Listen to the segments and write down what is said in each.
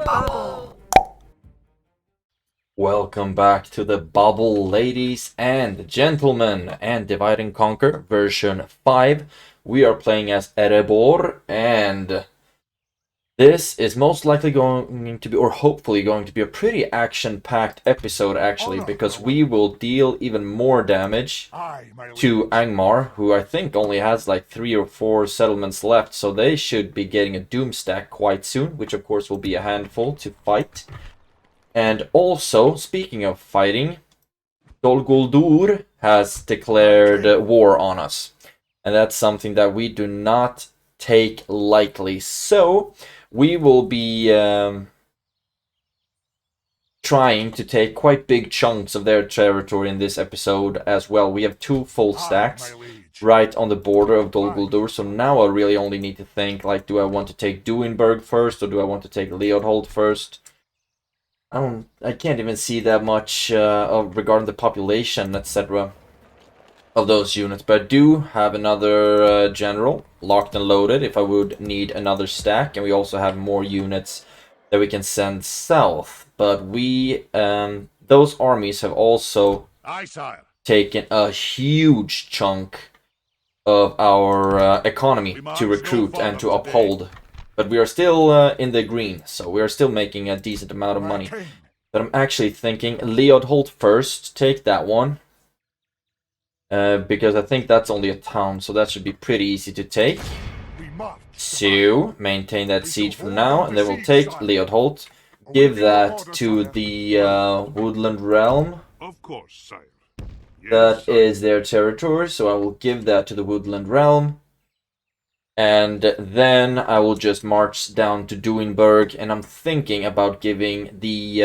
bubble. Welcome back to the bubble, ladies and gentlemen, and Divide and Conquer version 5. We are playing as Erebor, and this is most likely going to be, or hopefully going to be, a pretty action-packed episode, actually, because we will deal even more damage to Angmar, who I think only has like 3 or 4 settlements left, so they should be getting a doom stack quite soon, which of course will be a handful to fight. And also, speaking of fighting, GULDUR has declared war on us, and that's something that we do not take lightly. So we will be trying to take quite big chunks of their territory in this episode as well. We have 2 full stacks right on the border of GULDUR, so now I really only need to think, like, do I want to take Duinburg first, or do I want to take Leodhold first? I can't even see that much regarding the population, etc. of those units, but I do have another general locked and loaded if I would need another stack, and we also have more units that we can send south. But we, those armies have also taken a huge chunk of our economy to recruit and to uphold. But we are still in the green, so we are still making a decent amount of money. But I'm actually thinking Leodhold first, take that one. Because I think that's only a town, so that should be pretty easy to take. So, maintain that siege for now, and then we'll take Leodhold. Give that to the Woodland Realm. Of course, sire. That is their territory, so I will give that to the Woodland Realm. And then I will just march down to Duinburg, and I'm thinking about giving the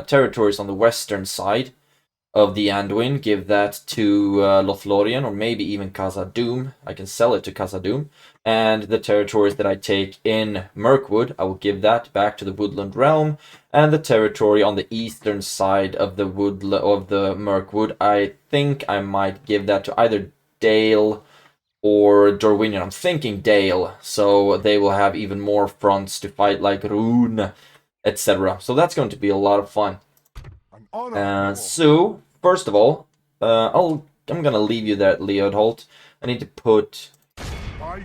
territories on the western side of the Anduin, give that to Lothlorien, or maybe even Khazad-dûm. I can sell it to Khazad-dûm. And the territories that I take in Mirkwood, I will give that back to the Woodland Realm. And the territory on the eastern side of the Mirkwood, I think I might give that to either Dale or Dorwinion. I'm thinking Dale, so they will have even more fronts to fight, like Rune, etc. So that's going to be a lot of fun. So, first of all, I'm gonna leave you there at Leodhold. I need to put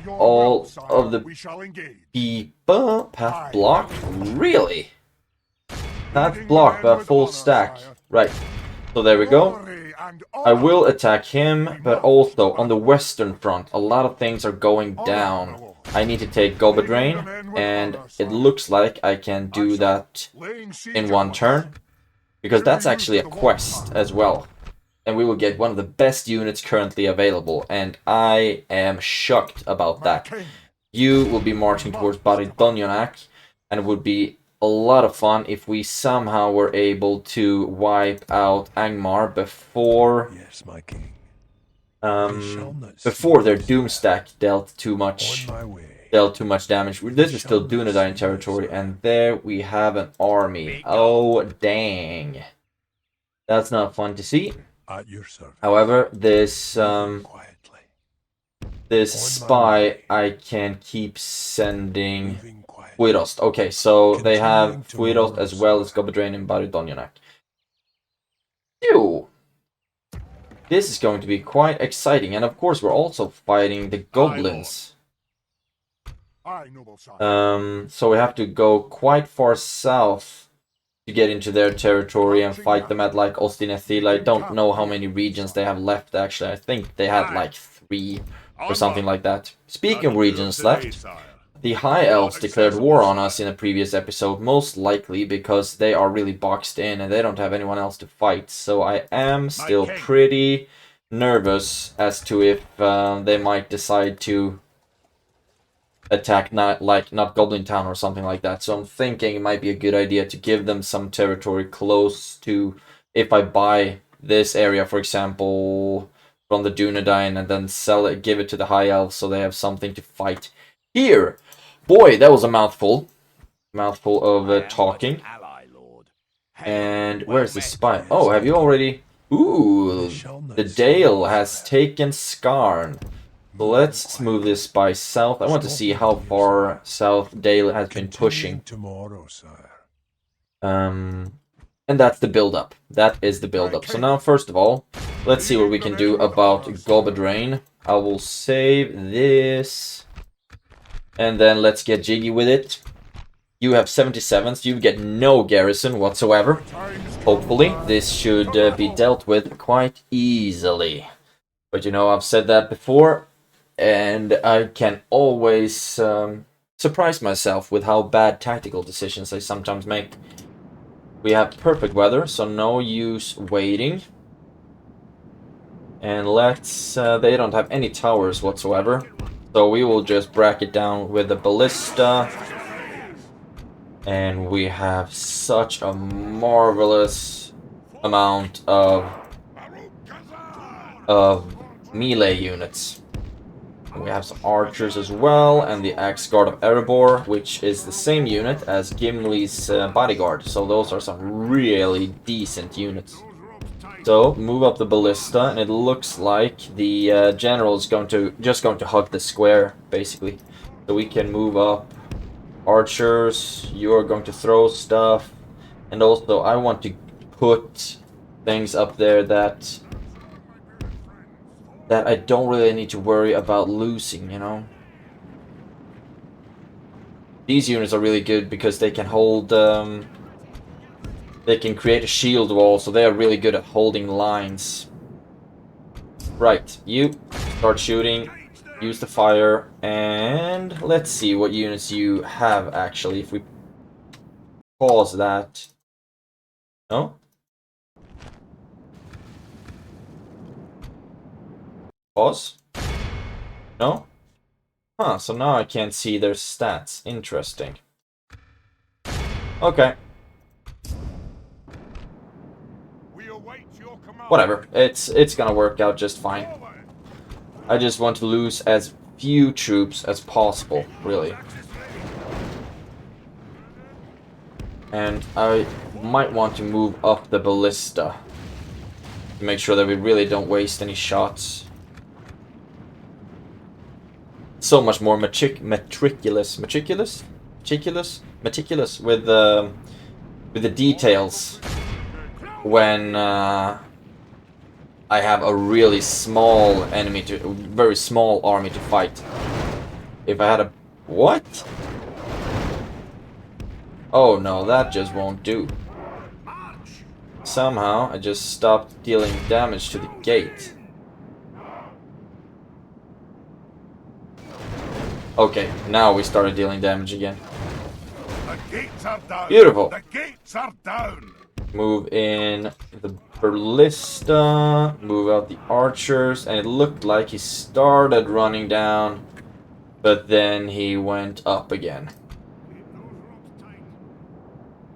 all of the people path block. Really? Path block by a full stack. Right. So there we go. I will attack him, but also on the western front, a lot of things are going down. I need to take Gobadrain, and it looks like I can do that in one turn, because that's actually a quest as well. And we will get one of the best units currently available, and I am shocked about that. You will be marching towards Baridonionak, and it would be a lot of fun if we somehow were able to wipe out Angmar before before their doom stack dealt too much damage. This is still Dunedain territory, and there we have an army. Oh dang, that's not fun to see. However, this spy I can keep sending Fuirost. Okay, so they have Fuirost as well as Gobadrain and Baridonionak. Ew! This is going to be quite exciting, and of course we're also fighting the goblins. So we have to go quite far south to get into their territory and fight them at like Ostinethil. I don't know how many regions they have left, actually. I think they had like 3 or something like that. Speaking of regions left, the High Elves declared war on us in a previous episode, most likely because they are really boxed in and they don't have anyone else to fight. So I am still pretty nervous as to if they might decide to attack not Goblin Town or something like that. So I'm thinking it might be a good idea to give them some territory close to, if I buy this area, for example, from the Dunedain, and then sell it, give it to the High Elves so they have something to fight here. Boy, that was a mouthful. Mouthful of talking. And where's the spy? Oh, have you already? Ooh, the Dale has taken Skarn. Let's move this spy south. I want to see how far south Dale has been pushing. Tomorrow, sire. And that's the build-up. That is the build-up. So now, first of all, let's see what we can do about Goblin. I will save this. And then let's get jiggy with it. You have 77, so you get no garrison whatsoever. Hopefully, this should be dealt with quite easily. But you know, I've said that before, and I can always surprise myself with how bad tactical decisions I sometimes make. We have perfect weather, so no use waiting. And let's... they don't have any towers whatsoever, so we will just brack it down with the ballista. And we have such a marvelous amount of melee units. We have some archers as well, and the Axe Guard of Erebor, which is the same unit as Gimli's bodyguard. So those are some really decent units. So move up the ballista, and it looks like the general is just going to hug the square, basically. So we can move up archers. You are going to throw stuff, and also I want to put things up there that I don't really need to worry about losing, you know? These units are really good because they can hold, they can create a shield wall, so they are really good at holding lines. Right, you start shooting, use the fire, and let's see what units you have, actually, if we pause that. No? Pause? No? Huh, so now I can't see their stats. Interesting. Okay. Whatever. It's gonna work out just fine. I just want to lose as few troops as possible, really. And I might want to move up the ballista to make sure that we really don't waste any shots. So much more meticulous with the details when I have a really small enemy very small army to fight. If I had a... What? Oh no, that just won't do. Somehow I just stopped dealing damage to the gate. Okay, now we started dealing damage again. The gates are down. Beautiful. The gates are down. Move in the ballista, move out the archers, and it looked like he started running down, but then he went up again.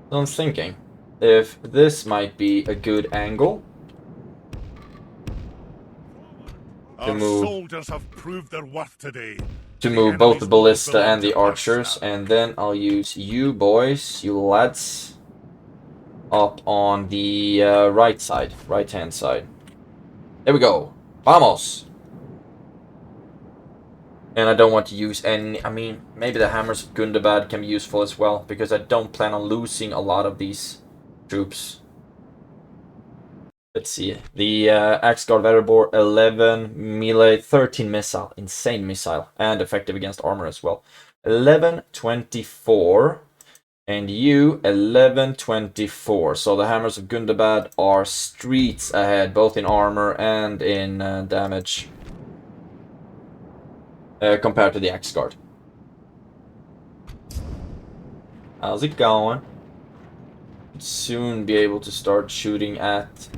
So I'm thinking if this might be a good angle to move. Our soldiers have proved their worth today. To move both the ballista and the archers, and then I'll use you boys, you lads, up on the right-hand side. There we go. Vamos! And I don't want to use any... I mean, maybe the Hammers of Gundabad can be useful as well, because I don't plan on losing a lot of these troops. Let's see. The Axe Guard of Erebor, 11 melee, 13 missile. Insane missile. And effective against armor as well. 1124. And you, 1124. So the Hammers of Gundabad are streets ahead, both in armor and in damage. Compared to the Axe Guard. How's it going? Soon be able to start shooting at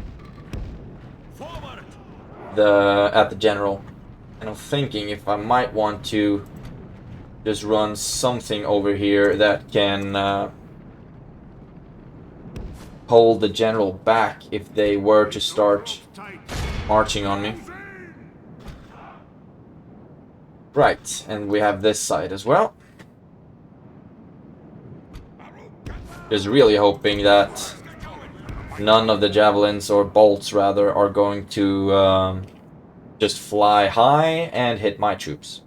the general, and I'm thinking if I might want to just run something over here that can hold the general back if they were to start marching on me. Right, and we have this side as well. Just really hoping that none of the javelins, or bolts rather, are going to just fly high and hit my troops.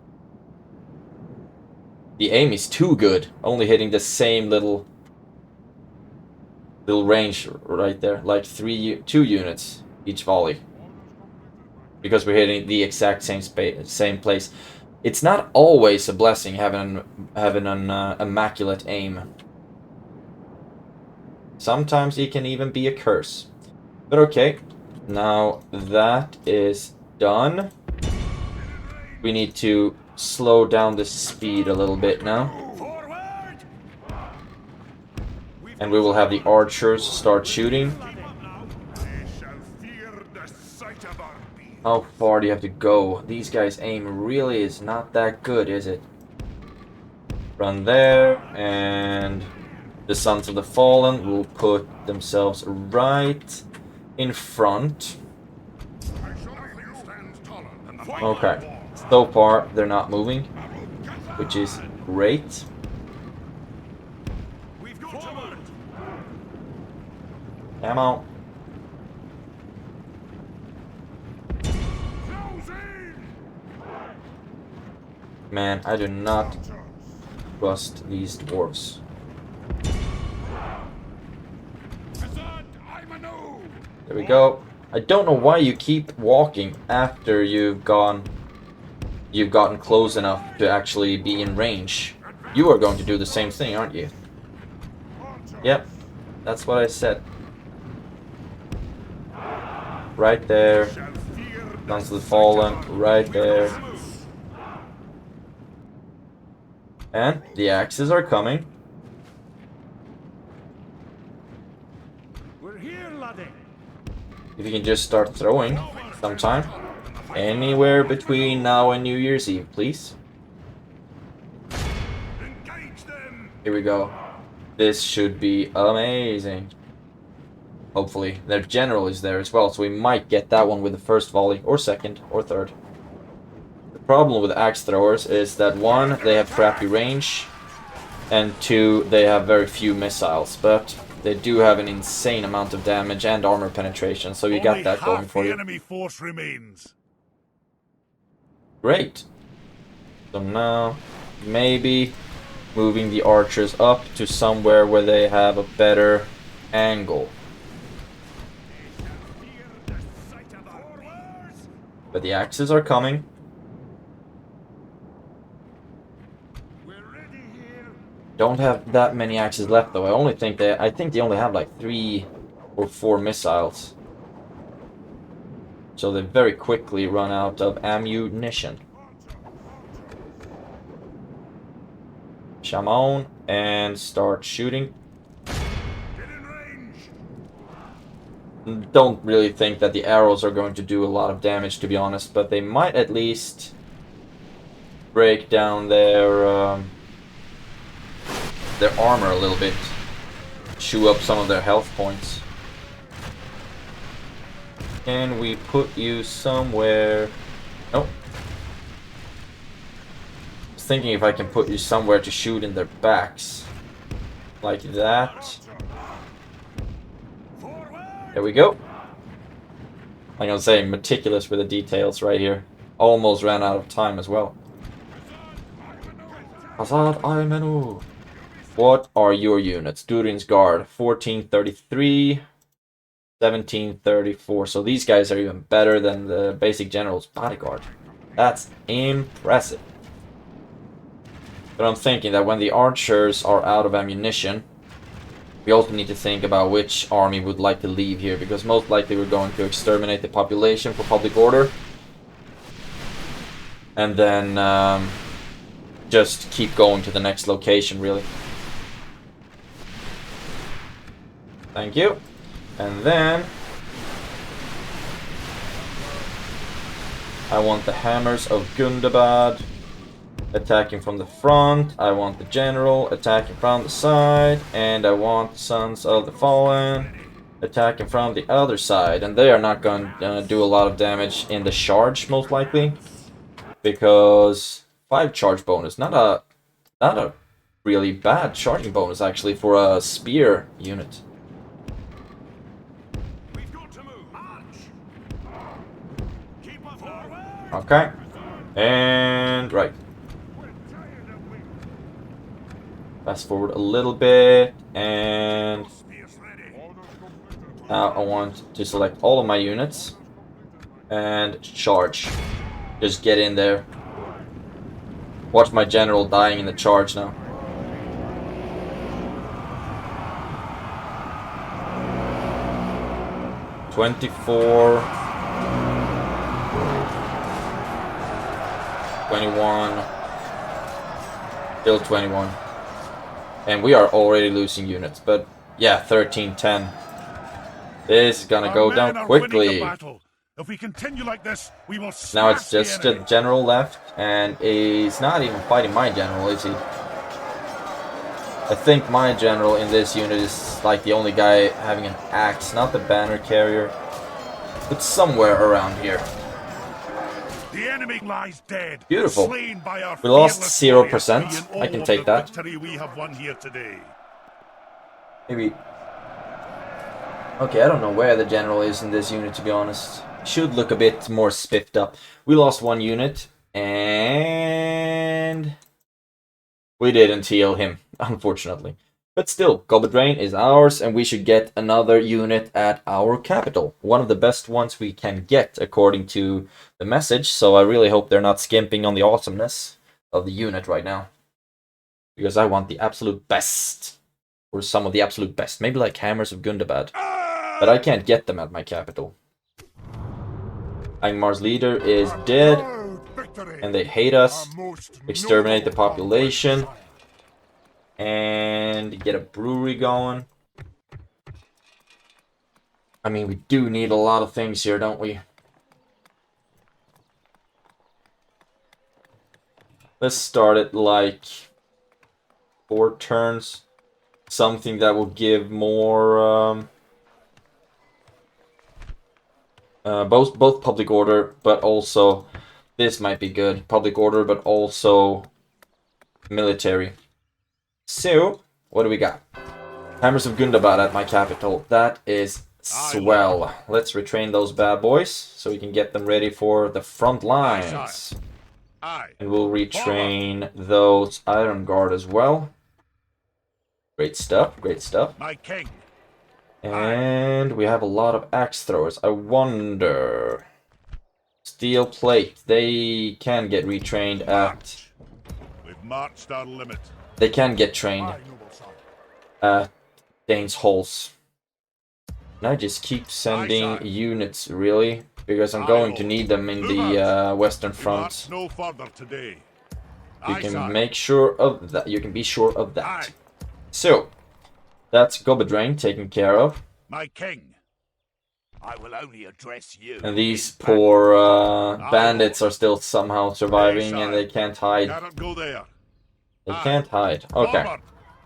The aim is too good, only hitting the same little Little range right there, like 2 units each volley. Because we're hitting the exact same place. It's not always a blessing having an immaculate aim. Sometimes it can even be a curse. But okay, now that is done. We need to slow down the speed a little bit now. And we will have the archers start shooting. How far do you have to go? These guys' aim really is not that good, is it? Run there, and the Sons of the Fallen will put themselves right in front. Okay, so far they're not moving, which is great. Come on. Man, I do not trust these dwarves. There we go. I don't know why you keep walking after you've gotten close enough to actually be in range. You are going to do the same thing, aren't you? Yep, that's what I said. Right there. Sons of the Fallen, right there. And the axes are coming. We're here, laddie. If you can just start throwing sometime. Anywhere between now and New Year's Eve, please. Here we go. This should be amazing. Hopefully. Their general is there as well, so we might get that one with the first volley, or second, or third. The problem with axe throwers is that 1, they have crappy range, and 2, they have very few missiles, but they do have an insane amount of damage and armor penetration, so you got that going for you. Enemy force remains. Great. So now, maybe moving the archers up to somewhere where they have a better angle. But the axes are coming. Don't have that many axes left though. I think they only have like 3 or 4 missiles. So they very quickly run out of ammunition. Shaman and start shooting. Don't really think that the arrows are going to do a lot of damage, to be honest, but they might at least break down their armor a little bit, chew up some of their health points. Can we put you somewhere? Nope. I was thinking if I can put you somewhere to shoot in their backs, like that. There we go. Like I was saying, meticulous with the details right here. Almost ran out of time as well. Hazard Aymenu. What are your units? Durin's Guard, 1433, 1734. So these guys are even better than the basic general's bodyguard. That's impressive. But I'm thinking that when the archers are out of ammunition, we also need to think about which army would like to leave here, because most likely we're going to exterminate the population for public order. And then just keep going to the next location, really. Thank you. And then I want the Hammers of Gundabad attacking from the front. I want the General attacking from the side. And I want the Sons of the Fallen attacking from the other side. And they are not going to do a lot of damage in the charge, most likely. Because 5 charge bonus. Not a really bad charging bonus, actually, for a spear unit. Okay. And right. Fast forward a little bit, and Now I want to select all of my units and charge. Just get in there. Watch my general dying in the charge now. $24, 21, still 21. And we are already losing units, but yeah, 13-10. This is gonna go down quickly. If we continue like this, we will Now it's smash the just a enemy. general left, and he's not even fighting my general, is he? I think my general in this unit is like the only guy having an axe, not the banner carrier, but somewhere around here. The enemy lies dead. Beautiful. Slain by our We lost fearless 0%. warriors, being I can all take of the that. victory we have won here today. Maybe. Okay, I don't know where the general is in this unit, to be honest. Should look a bit more spiffed up. We lost one unit, and we didn't heal him, unfortunately. But still, Goblin is ours, and we should get another unit at our capital. One of the best ones we can get, according to the message, so I really hope they're not skimping on the awesomeness of the unit right now. Because I want the absolute best. Or some of the absolute best. Maybe like Hammers of Gundabad. But I can't get them at my capital. Angmar's leader is dead, and they hate us. Exterminate the population. And get a brewery going. I mean, we do need a lot of things here, don't we? Let's start it like 4 turns. Something that will give more both public order, but also this might be good. Public order, but also military. So, what do we got? Hammers of Gundabad at my capital. That is swell. Let's retrain those bad boys so we can get them ready for the front lines. And we'll retrain those Iron Guard as well. Great stuff, great stuff. My king. And we have a lot of axe throwers. I wonder... Steel plate. They can get retrained at... We've marched our limit. They can get trained at Dane's Halls. And I just keep sending units, really, because I'm going to need them in the Western Front. No further today. You can make sure of that. You can be sure of that. So, that's Goblin taken care of. My king. I will only address you. And these poor bandits are still somehow surviving, and they can't hide. Cannot go there. They can't hide. Okay.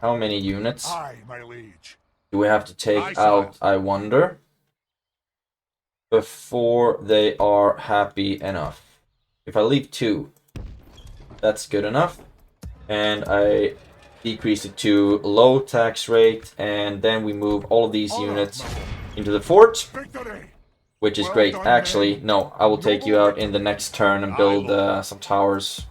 How many units My liege. do we have to take out, I wonder, before they are happy enough? If I leave 2, that's good enough. And I decrease it to low tax rate, and then we move all of these units into the fort, which is great. Actually, no, I will take you out in the next turn and build some towers.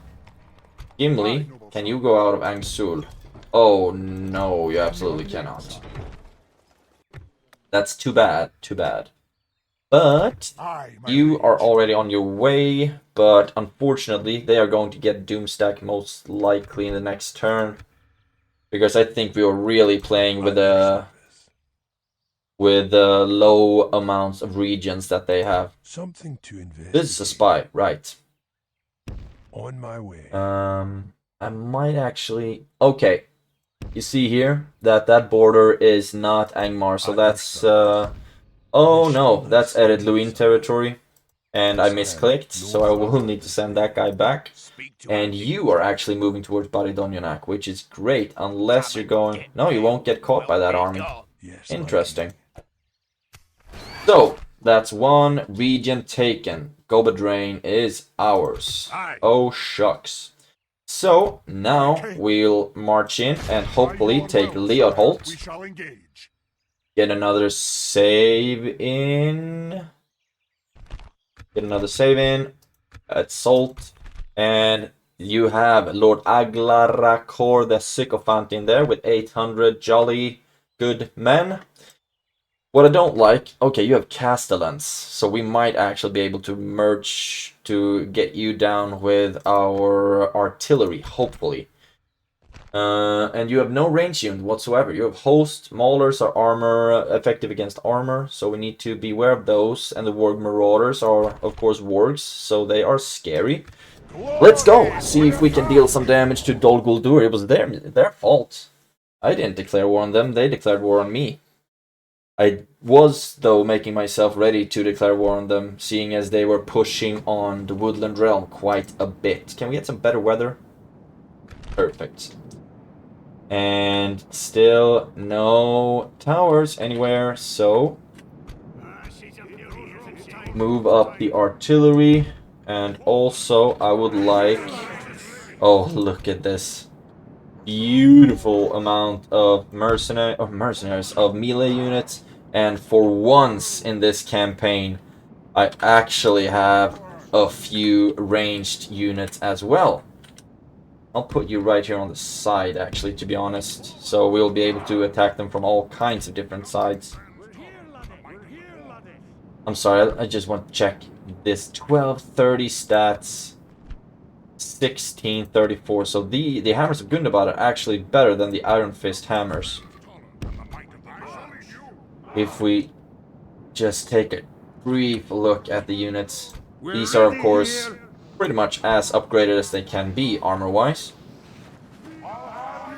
Gimli, can you go out of Angsul? Oh no, you absolutely cannot. That's too bad, too bad. But you are already on your way, but unfortunately they are going to get Doomstack most likely in the next turn. Because I think we were really playing with the low amounts of regions that they have. Something to invest. This is a spy, right? On my way. I might actually... Okay. You see here that border is not Angmar, so that's... Oh no, that's Ered Luin territory. And I misclicked, so I will need to send that guy back. And you are actually moving towards Baridonyanak, which is great, unless you're going... No, you won't get caught by that army. Interesting. So, that's 1 region taken. Gobadrain is ours. Oh shucks. So, now we'll march in and hopefully take Leodholt. Get another save in. Get another save in at Salt. And you have Lord Aglarakor the Sycophant in there with 800 jolly good men. What I don't like, okay, you have castellans, so we might actually be able to merge to get you down with our artillery, hopefully. And you have no range unit whatsoever. You have host, maulers are armor, effective against armor, so we need to beware of those. And the warg marauders are, of course, wargs, so they are scary. Let's go! See if we can deal some damage to Dol Guldur. It was their fault. I didn't declare war on them, they declared war on me. I was, though, making myself ready to declare war on them, seeing as they were pushing on the Woodland Realm quite a bit. Can we get some better weather? Perfect. And still no towers anywhere, so move up the artillery. And also I would like... Oh, look at this. Beautiful amount of mercenaries, of melee units. And for once in this campaign, I actually have a few ranged units as well. I'll put you right here on the side, actually, to be honest. So we'll be able to attack them from all kinds of different sides. I'm sorry, I just want to check this. 1230 stats. 1634. So the hammers of Gundabad are actually better than the Iron Fist hammers. If we just take a brief look at the units. These are, of course, pretty much as upgraded as they can be armor-wise.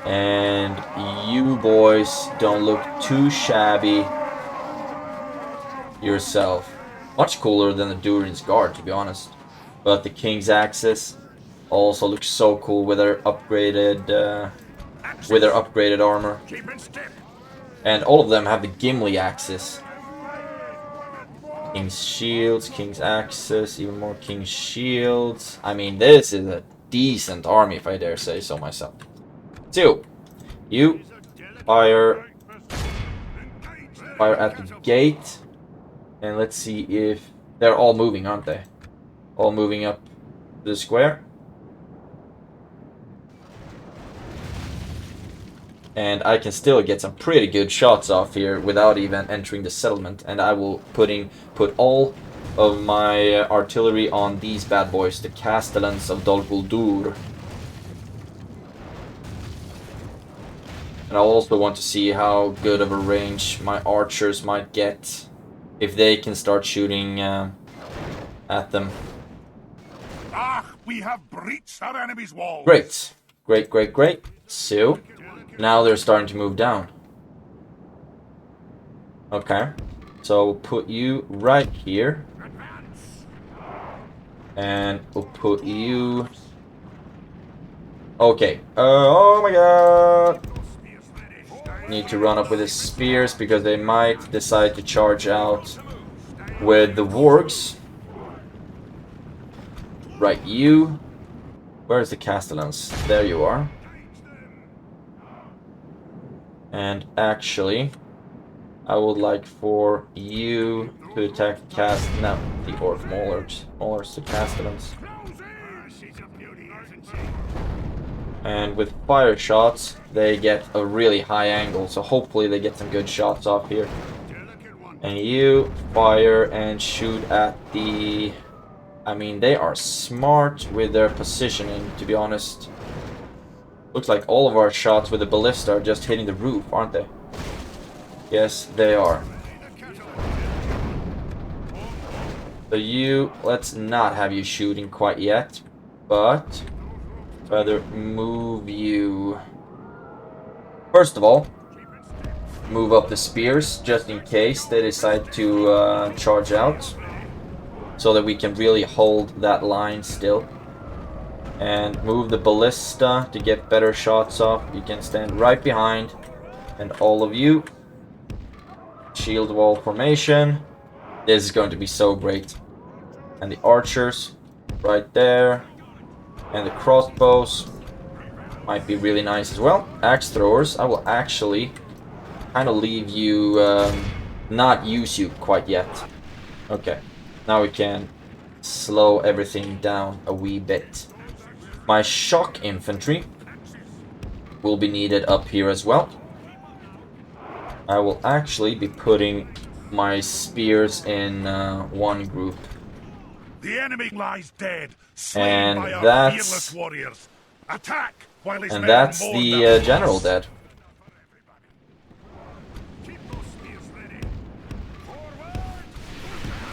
And you boys don't look too shabby yourself. Much cooler than the Durin's Guard, to be honest. But the King's Axis also looks so cool with their upgraded armor. And all of them have the Gimli Axis. King's Shields, King's Axis, even more King's Shields. I mean, this is a decent army, if I dare say so myself. So, you fire at the gate. And let's see if... They're all moving, aren't they? All moving up the square. And I can still get some pretty good shots off here without even entering the settlement. And I will put all of my artillery on these bad boys, the Castellans of Dol Guldur. And I also want to see how good of a range my archers might get if they can start shooting at them. Ah, we have breached our enemy's walls. Great. Great, great, great. So, now they're starting to move down. Okay. So we'll put you right here. And we'll put you... Okay. Oh my god! Need to run up with his spears because they might decide to charge out with the wargs. Right, you. Where's the Castellans? There you are. And actually, I would like for you to attack the Orc Maulers, the Castellans. And with fire shots, they get a really high angle, so hopefully they get some good shots off here. And you fire and shoot at the... I mean, they are smart with their positioning, to be honest. Looks like all of our shots with the ballista are just hitting the roof, aren't they? Yes, they are. So you... let's not have you shooting quite yet, but... rather move you... First of all, move up the spears, just in case they decide to charge out. So that we can really hold that line still. And move the ballista to get better shots off. You can stand right behind. And all of you, shield wall formation. This is going to be so great. And the archers, right there. And the crossbows might be really nice as well. Axe throwers, I will actually kind of leave you, not use you quite yet. Okay, now we can slow everything down a wee bit. My shock infantry will be needed up here as well. I will actually be putting my spears in one group. The enemy lies dead, slain And by our that's- fearless warriors. Attack while his And men that's mourn the their general loss. dead.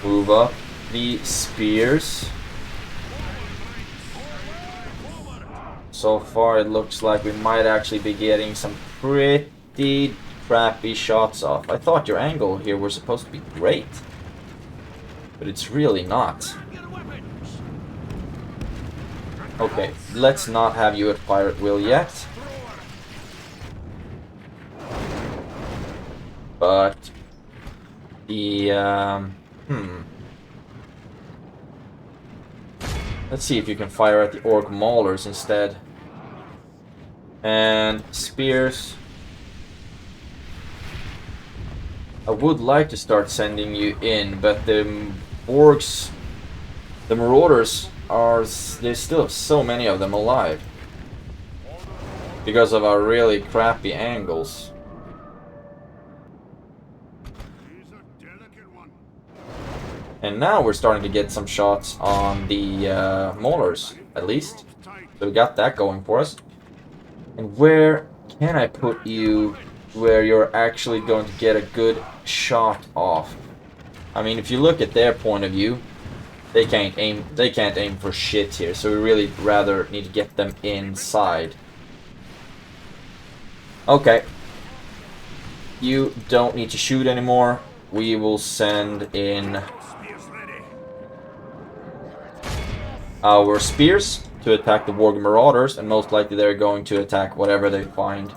Move up the spears. So far it looks like we might actually be getting some pretty crappy shots off. I thought your angle here was supposed to be great, but it's really not. Okay, let's not have you at Pirate Will yet. But the let's see if you can fire at the Orc Maulers instead. And spears. I would like to start sending you in, but the orcs, the marauders, there's still so many of them alive because of our really crappy angles. And now we're starting to get some shots on the maulers, at least. So we got that going for us. And where can I put you where you're actually going to get a good shot off? I mean, if you look at their point of view, they can't aim for shit here, so we really rather need to get them inside. Okay. You don't need to shoot anymore. We will send in our spears to attack the Warg Marauders, and most likely they're going to attack whatever they find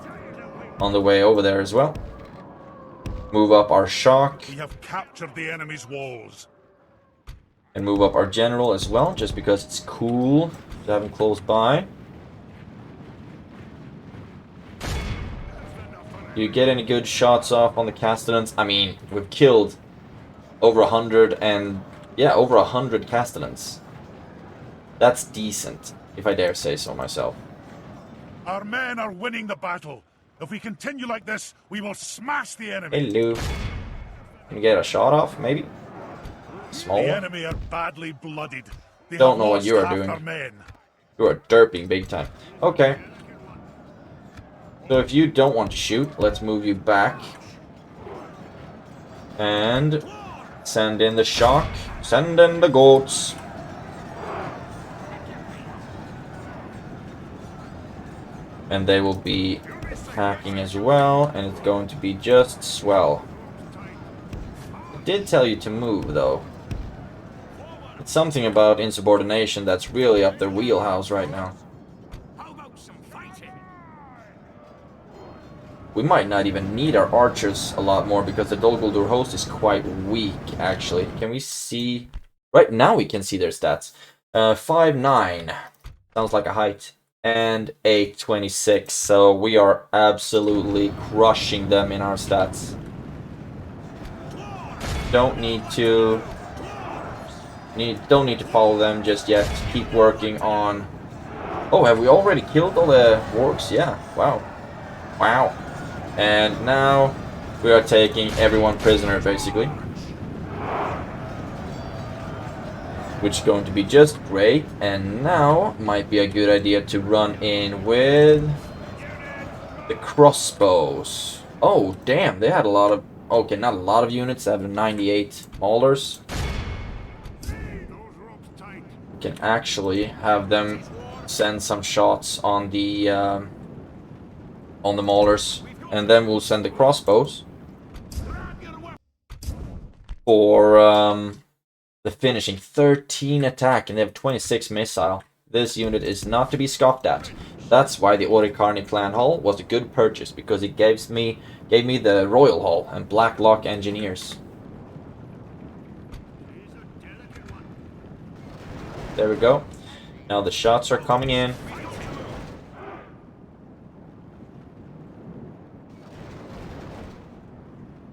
on the way over there as well. Move up our shock. We have captured the enemy's walls. And move up our general as well, just because it's cool to have him close by. Do you get any good shots off on the Castellans? I mean, we've killed over 100 and... yeah, over 100 Castellans. That's decent, if I dare say so myself. Our men are winning the battle. If we continue like this, we will smash the enemy. Hello. Can you get a shot off, maybe? Small The one? enemy are badly blooded. They Don't have know what lost you are half doing. their men. You are derping big time. Okay. So if you don't want to shoot, let's move you back. And send in the shock. Send in the goats. And they will be attacking as well, and it's going to be just swell. I did tell you to move, though. It's something about insubordination that's really up their wheelhouse right now. We might not even need our archers a lot more, because the GULDUR host is quite weak, actually. Can we see... Right now we can see their stats. 5'9". Sounds like a height. And 8'26", so we are absolutely crushing them in our stats. Don't need to follow them just yet. Keep working on... Oh, have we already killed all the orcs? Yeah, wow. Wow. And now we are taking everyone prisoner, basically. Which is going to be just great. And now might be a good idea to run in with the crossbows. Oh, damn, they had a lot of... Okay, not a lot of units. They have 98 maulers. Can actually have them send some shots on the maulers. And then we'll send the crossbows for... the finishing 13 attack, and they have 26 missile. This unit is not to be scoffed at. That's why the Orikarni clan hull was a good purchase, because it gave me the royal hull and Blacklock engineers. There we go. Now the shots are coming in.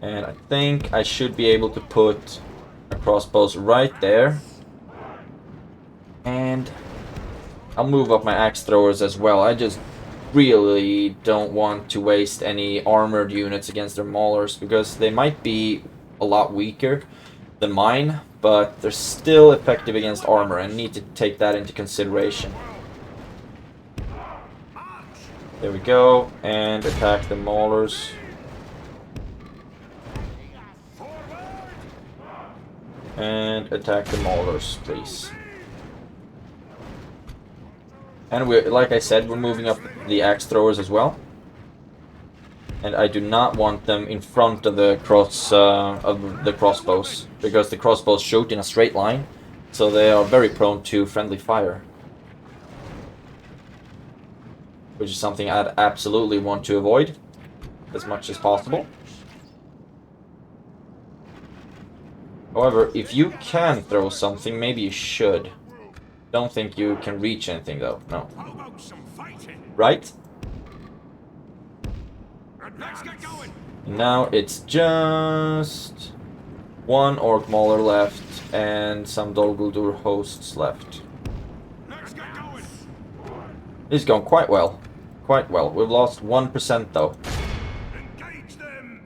And I think I should be able to put crossbows right there, and I'll move up my axe throwers as well. I just really don't want to waste any armored units against their maulers, because they might be a lot weaker than mine, but they're still effective against armor and need to take that into consideration. There we go, and attack the maulers. And attack the maulers, please. And we're, like I said, we're moving up the axe throwers as well. And I do not want them in front of the crossbows, because the crossbows shoot in a straight line, so they are very prone to friendly fire. Which is something I'd absolutely want to avoid as much as possible. However, if you can throw something, maybe you should. Don't think you can reach anything though, no. Right? Now it's just one Orc Mauler left and some Dol Guldur hosts left. It's going quite well. Quite well. We've lost 1% though.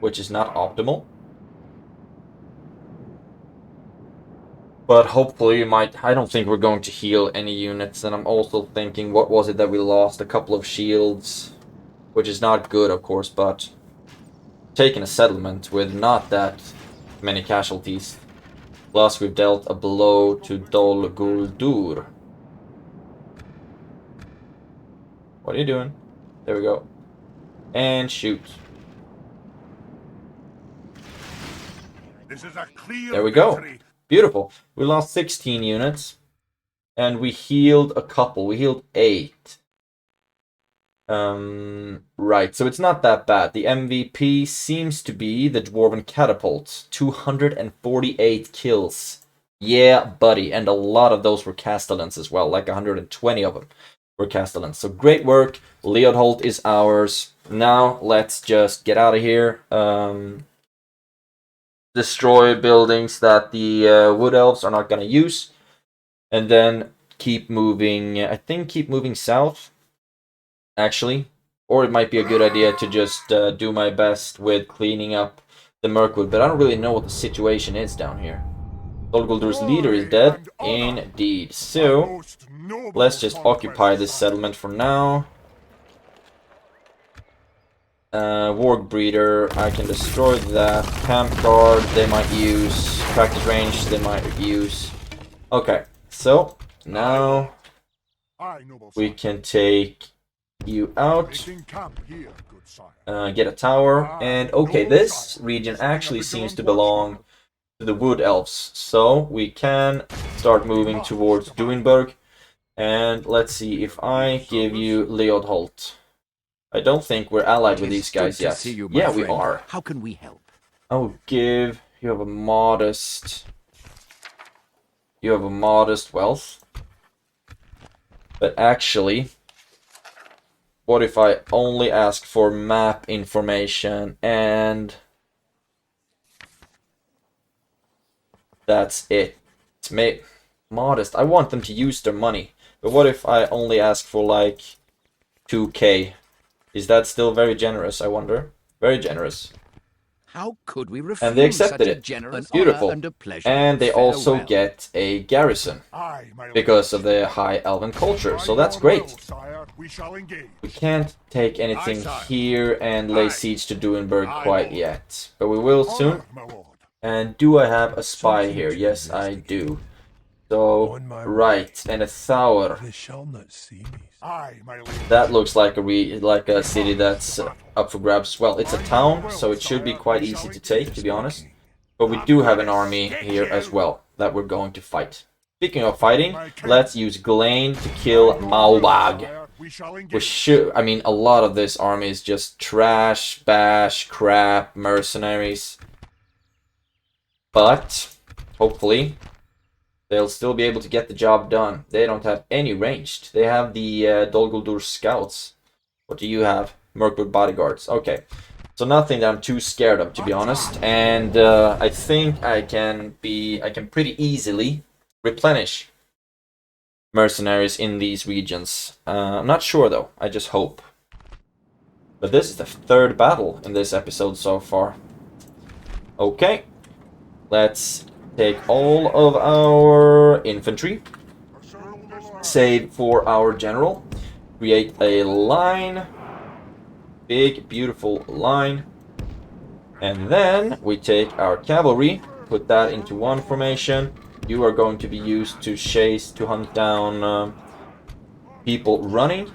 Which is not optimal. But hopefully we might... I don't think we're going to heal any units. And I'm also thinking, what was it that we lost? A couple of shields. Which is not good, of course, but... taking a settlement with not that many casualties. Plus we've dealt a blow to Dol Guldur. What are you doing? There we go. And shoot. This is a clear There we go. victory. Beautiful. We lost 16 units. And we healed a couple. We healed 8. Right, so it's not that bad. The MVP seems to be the Dwarven Catapult. 248 kills. Yeah, buddy. And a lot of those were Castellans as well. Like 120 of them were Castellans. So great work. Leodholt is ours. Now let's just get out of here. Destroy buildings that the Wood Elves are not going to use. And then keep moving. I think keep moving south. Actually, or it might be a good idea to just do my best with cleaning up the Mirkwood, but I don't really know what the situation is down here. Dol Guldur's leader is dead, indeed. So, let's just occupy this settlement for now. Warg Breeder, I can destroy that. Camp Guard, they might use. Practice Range, they might use. Okay, so, now we can take you out, get a tower, and okay, this region actually seems to belong to the Wood Elves, so we can start moving towards Duinburg, and let's see if I give you Leodholt. I don't think we're allied with these guys yet. Yeah, we are. How can we help? I will give you have a modest wealth, but actually, what if I only ask for map information and that's it? It's modest. I want them to use their money. But what if I only ask for like 2k? Is that still very generous, I wonder? Very generous. How could we refuse And they accepted such a it. generous Beautiful. honor and a pleasure? And they also Farewell. get a garrison because of the high elven culture. So that's great. We can't take anything here and lay siege to Duinburg quite yet. But we will soon. And do I have a spy here? Yes, I do. So, right, and a Thaur. They shall not see me. That looks like a city that's up for grabs. Well, it's a town, so it should be quite easy to take, to be honest. But we do have an army here as well that we're going to fight. Speaking of fighting, let's use Glane to kill Maubag. I mean, a lot of this army is just trash, bash, crap, mercenaries. But, hopefully, they'll still be able to get the job done. They don't have any ranged. They have the Dol Guldur scouts. What do you have? Mirkwood bodyguards. Okay. So nothing that I'm too scared of, to be honest. And I think I can pretty easily replenish mercenaries in these regions. I'm not sure though. I just hope. But this is the third battle in this episode so far. Okay. Let's take all of our infantry. Save for our general. Create a line. Big, beautiful line. And then we take our cavalry. Put that into one formation. You are going to be used to chase, to hunt down people running.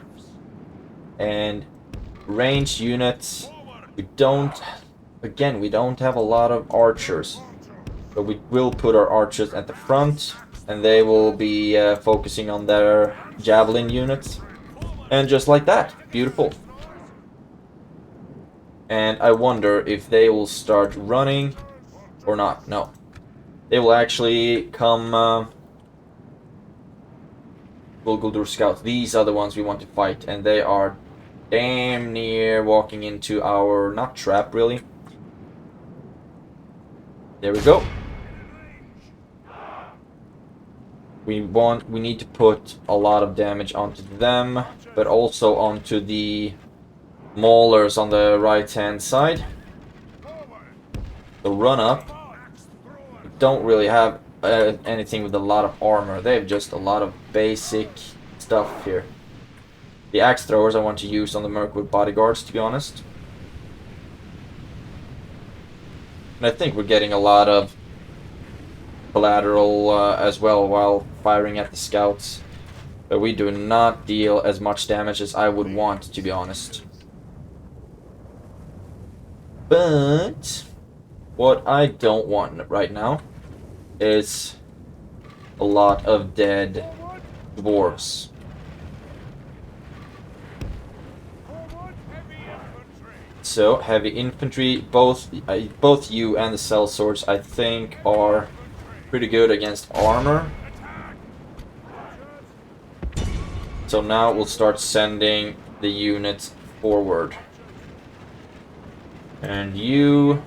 And ranged units. We don't have a lot of archers. But we will put our archers at the front. And they will be focusing on their javelin units. And just like that. Beautiful. And I wonder if they will start running or not. No. They will actually come... GULDUR scouts. These are the ones we want to fight. And they are damn near walking into our... not trap, really. There we go. We need to put a lot of damage onto them. But also onto the... maulers on the right hand side. The run up. Don't really have anything with a lot of armor. They have just a lot of basic stuff here. The axe throwers I want to use on the Mirkwood bodyguards, to be honest. And I think we're getting a lot of collateral as well while firing at the scouts. But we do not deal as much damage as I would want, to be honest. But what I don't want right now is a lot of dead dwarves. So heavy infantry, both you and the sellswords I think are pretty good against armor. So now we'll start sending the units forward. And you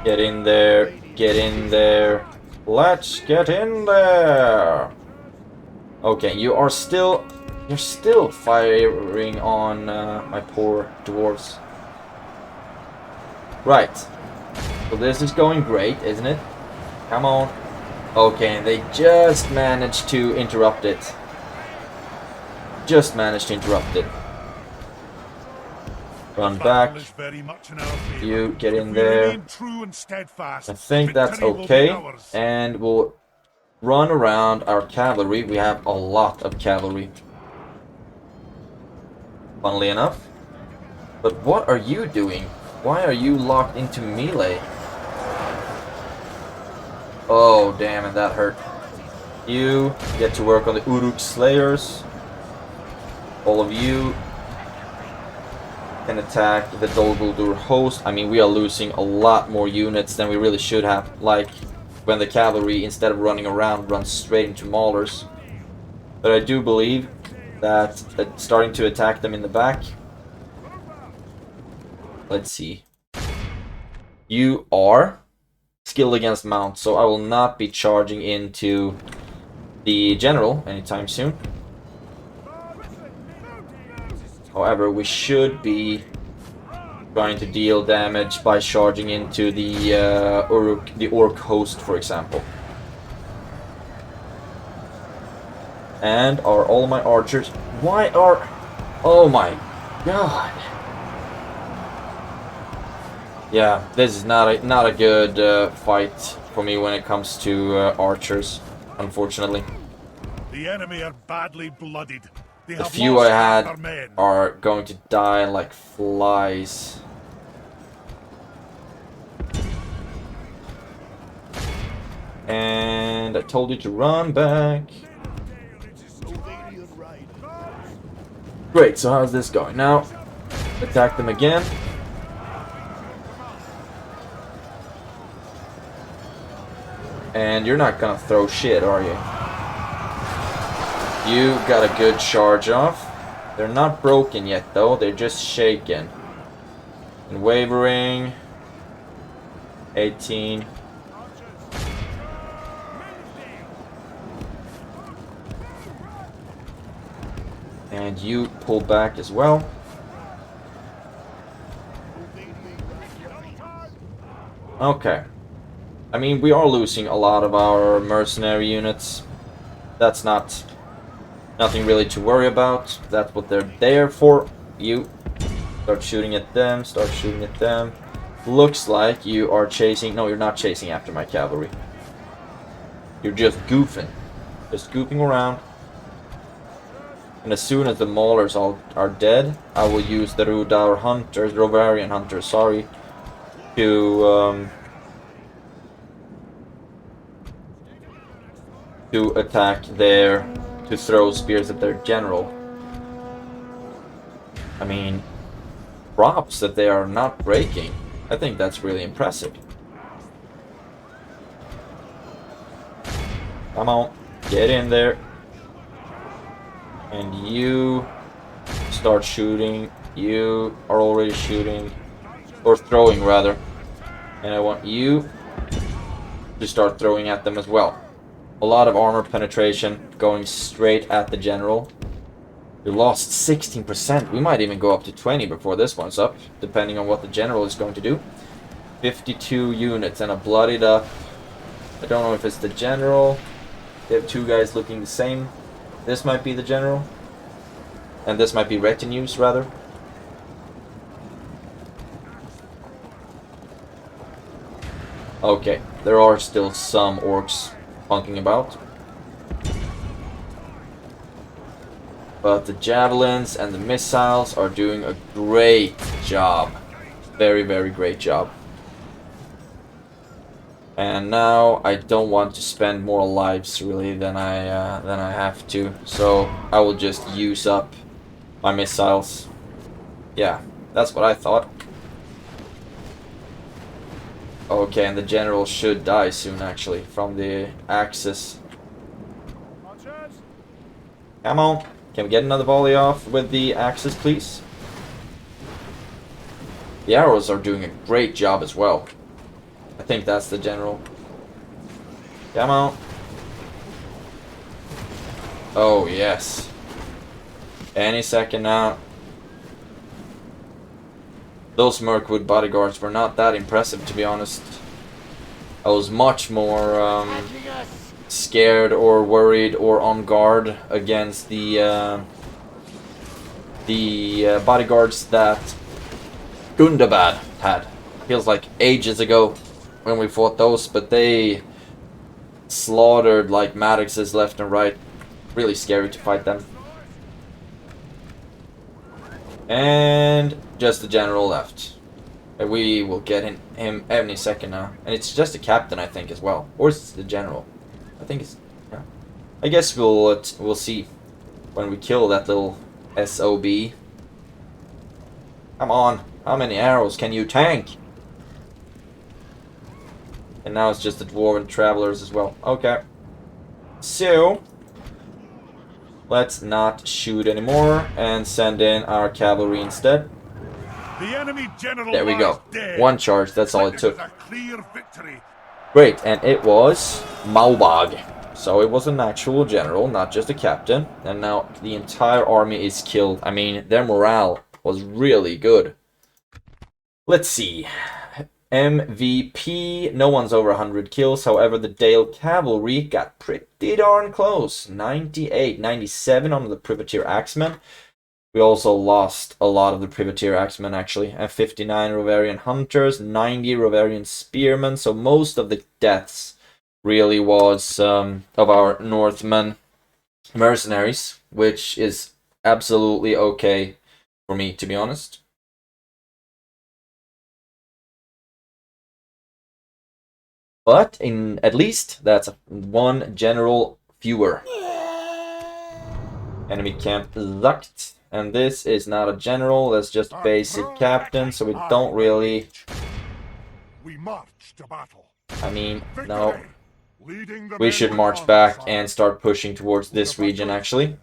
get in there, get in there. Let's get in there. Okay, you're still firing on my poor dwarves. Right. So this is going great, isn't it? Come on. Okay, and they just managed to interrupt it. Just managed to interrupt it. Run back. You get in there. I think that's okay. And we'll run around our cavalry. We have a lot of cavalry. Funnily enough. But what are you doing? Why are you locked into melee? Oh, damn it, that hurt. You get to work on the Uruk Slayers. All of you can attack the GULDUR host. I mean, we are losing a lot more units than we really should have. Like, when the cavalry, instead of running around, runs straight into maulers. But I do believe that starting to attack them in the back. Let's see. You are skilled against mount, so I will not be charging into the general anytime soon. However, we should be trying to deal damage by charging into the orc host, for example. And are all my archers? Why are? Oh my god! Yeah, this is not a good fight for me when it comes to archers, unfortunately. The enemy are badly blooded. The few I had are going to die like flies. And I told you to run back. Great, so how's this going? Now, attack them again. And you're not gonna throw shit, are you? You got a good charge off. They're not broken yet, though. They're just shaken. And wavering. 18. And you pull back as well. Okay. I mean, we are losing a lot of our mercenary units. That's nothing really to worry about. That's what they're there for. You start shooting at them, start shooting at them. Looks like you are chasing... No, you're not chasing after my cavalry. You're just goofing. Just goofing around. And as soon as the maulers all are dead, I will use the Rovarian hunters, sorry, to attack to throw spears at their general. I mean, props that they are not breaking. I think that's really impressive. Come on, get in there. And you start shooting. You are already shooting. Or throwing, rather. And I want you to start throwing at them as well. A lot of armor penetration going straight at the general. We lost 16%. We might even go up to 20 before this one's up, depending on what the general is going to do. 52 units and a bloodied up. I don't know if it's the general. They have two guys looking the same. This might be the general. And this might be retinues, rather. Okay, there are still some orcs punking about. But the javelins and the missiles are doing a great job. Very, very great job. And now I don't want to spend more lives really than I have to, so I will just use up my missiles. Yeah, that's what I thought. Okay, and the general should die soon actually from the axes. Come on, can we get another volley off with the axes, please? The arrows are doing a great job as well. I think that's the general. Come on. Oh, yes. Any second now. Those Mirkwood bodyguards were not that impressive, to be honest. I was much more scared or worried or on guard against the bodyguards that Gundabad had. Feels like ages ago when we fought those, but they slaughtered like Maddoxes left and right. Really scary to fight them. And just the general left. We will get him any second now. And it's just the captain, I think, as well. Or is it the general? I think it's... Yeah. I guess we'll see when we kill that little SOB. Come on. How many arrows can you tank? And now it's just the dwarven travelers as well. Okay. So, let's not shoot anymore and send in our cavalry instead. The enemy general There we go. dead. One charge, that's all it took. A clear victory. Great, and it was Maubag. So it was an actual general, not just a captain. And now the entire army is killed. I mean, their morale was really good. Let's see. MVP, no one's over 100 kills. However, the Dale Cavalry got pretty darn close. 98, 97 on the Privateer Axemen. We also lost a lot of the Privateer Axemen, actually. And 59 Rovarian Hunters, 90 Rovarian Spearmen. So most of the deaths really was of our Northmen mercenaries, which is absolutely okay for me, to be honest. But at least that's one general fewer. Enemy camp Zucht. And this is not a general, that's just basic captain, so we don't really... We march to battle. I mean, no. Leading the We should men march on, back sire. and start pushing towards this region, actually.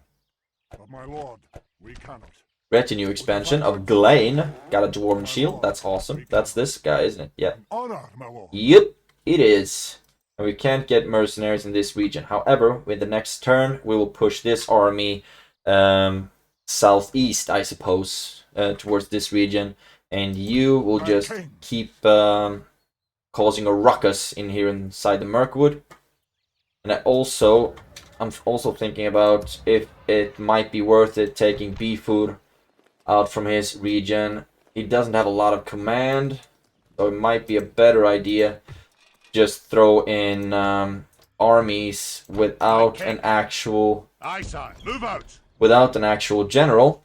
But my lord, we cannot. Retinue expansion of Glane. Got a dwarven shield, that's awesome. That's this guy, isn't it? Yeah. Honor, my lord. Yep, it is. And we can't get mercenaries in this region. However, with the next turn, we will push this army southeast, I suppose, towards this region. And you will just keep causing a ruckus in here inside the Mirkwood. And I'm also thinking about if it might be worth it taking Beefood out from his region. He doesn't have a lot of command, so it might be a better idea just throw in armies without an actual general,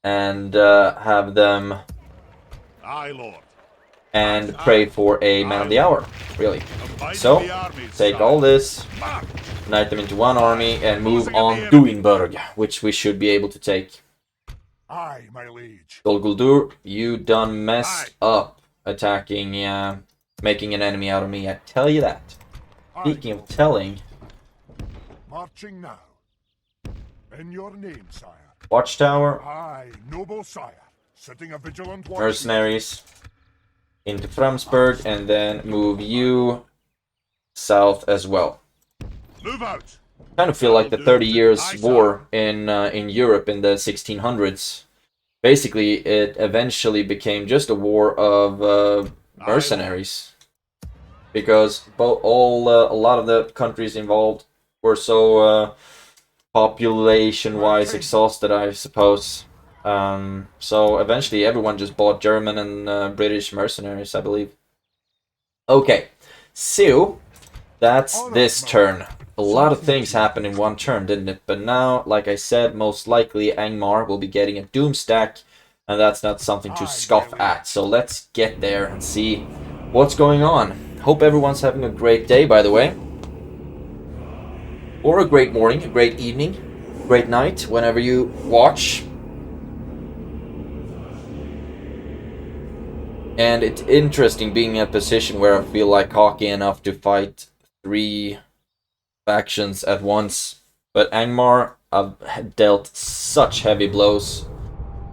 and have them and pray for a man of the hour, really. So take all this, unite them into one army, and move on Duinburg, which we should be able to take. Aye, my liege. GULDUR, you done messed up attacking, making an enemy out of me, I tell you that. Speaking of telling... Marching now. In your name, sire. Watchtower. Aye, noble sire. Setting a vigilant watch. Mercenaries. Into Framsburg, and then move you south as well. Move out. Kind of feel like the 30 Years' War in Europe in the 1600s. Basically, it eventually became just a war of mercenaries, because a lot of the countries involved were so population-wise exhausted, I suppose. So eventually, everyone just bought German and British mercenaries, I believe. Okay, so that's this turn. A lot of things happened in one turn, didn't it? But now, like I said, most likely Angmar will be getting a Doom stack, and that's not something to scoff at. So let's get there and see what's going on. Hope everyone's having a great day, by the way. Or a great morning, a great evening, great night, whenever you watch. And it's interesting being in a position where I feel like cocky enough to fight 3 factions at once, but Angmar have dealt such heavy blows.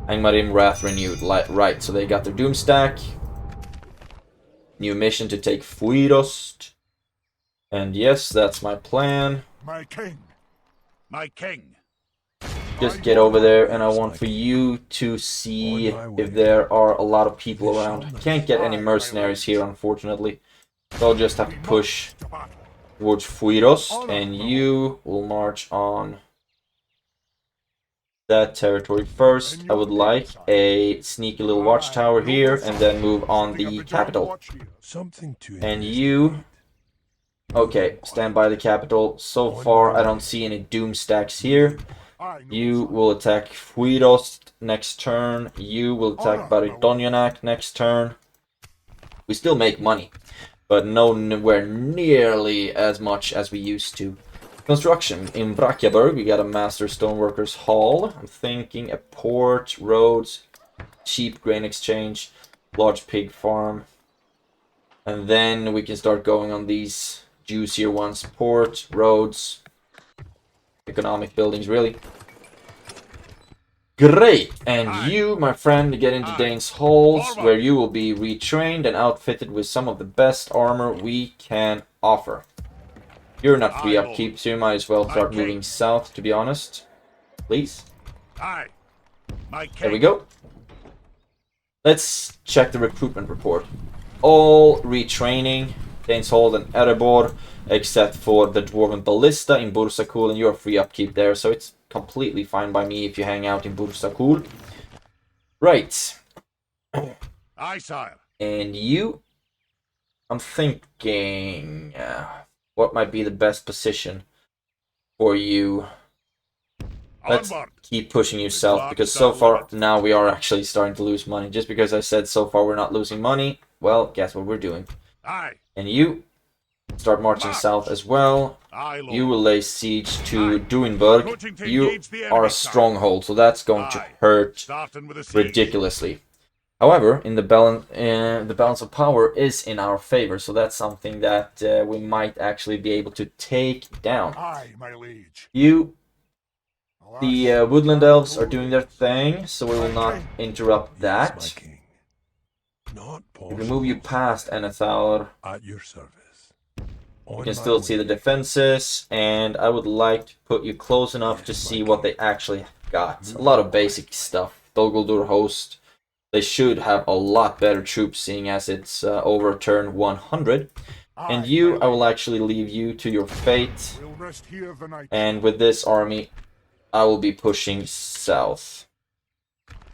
Angmarim Wrath renewed, right, so they got their Doom stack. New mission to take Fuirost. And yes, that's my plan. My king. My king. Just get over there, and I want for you to see if there are a lot of people around. I can't get any mercenaries here, unfortunately, so I'll just have to push towards Fuirost, and you will march on that territory first. I would like a sneaky little watchtower here, and then move on the capital. And you... Okay, stand by the capital. So far, I don't see any Doom stacks here. You will attack Fuirost next turn. You will attack Baridonionak next turn. We still make money, but nowhere nearly as much as we used to. Construction. In Vrakiaburg, we got a Master Stoneworkers Hall. I'm thinking a port, roads, cheap grain exchange, large pig farm. And then we can start going on these juicier ones. Port, roads, economic buildings, really. Great! And you, my friend, get into Dane's halls, where you will be retrained and outfitted with some of the best armor we can offer. You're not free upkeep, so you might as well start moving south, to be honest. Please. There we go. Let's check the recruitment report. All retraining, Dane's Hold and Erebor, except for the Dwarven Ballista in Bursakul, and you're free upkeep there, so it's completely fine by me if you hang out in Bursakul. Right. Aye, sire. And you? I'm thinking... what might be the best position for you? Let's keep pushing you south, because so far now we are actually starting to lose money. Just because I said so far we're not losing money, well, guess what we're doing. And you start marching south as well. You will lay siege to Duinburg. You are a stronghold, so that's going to hurt ridiculously. However, in the balance of power is in our favor, so that's something that we might actually be able to take down. You, the woodland elves, are doing their thing, so we will not interrupt that. If we move you past Enethaur, you can still see the defenses, and I would like to put you close enough to see what they actually got. A lot of basic stuff. Dol Guldur host. They should have a lot better troops, seeing as it's over turn 100. And you, I will actually leave you to your fate. We'll rest here the night. And with this army, I will be pushing south.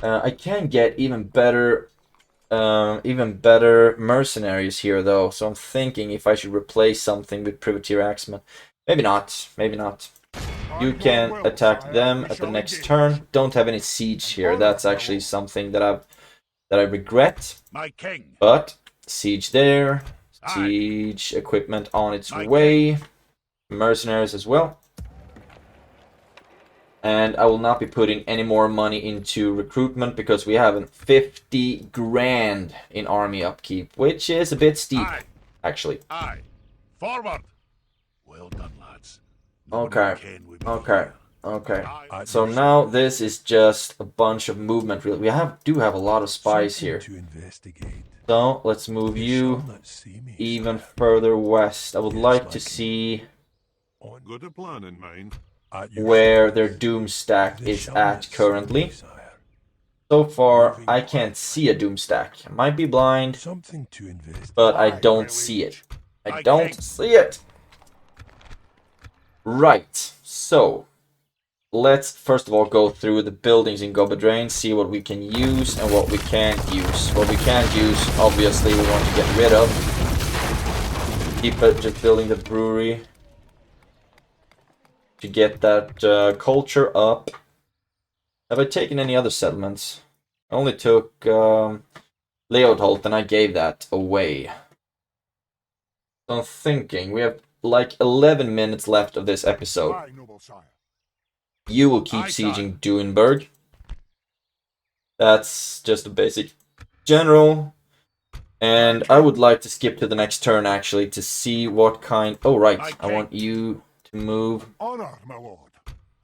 I can get even better mercenaries here, though. So I'm thinking if I should replace something with privateer axemen. Maybe not. Maybe not. You can attack them at the next turn. Don't have any siege here. That's actually something that I regret. My king. But siege there. Siege equipment on its way. Mercenaries as well. And I will not be putting any more money into recruitment because we have 50 grand in army upkeep, which is a bit steep, actually. Aye. Forward. Well done, lads. Okay. So now this is just a bunch of movement. Really, we do have a lot of spies here. So let's move you even further west. I would like to see Got a plan in mind. where their doom stack is at currently. So far, I can't see a doom stack. I might be blind, but I don't see it. I don't see it. Right, so let's first of all go through the buildings in Gobadrain, see what we can use and what we can't use. What we can't use, obviously, we want to get rid of. Keep it just building the brewery to get that culture up. Have I taken any other settlements? I only took Leodholt and I gave that away. So I'm thinking, we have like 11 minutes left of this episode. You will keep sieging Duinburg. That's just a basic general. And I would like to skip to the next turn actually to see what kind... Oh right, I want you to move. Honor, my lord.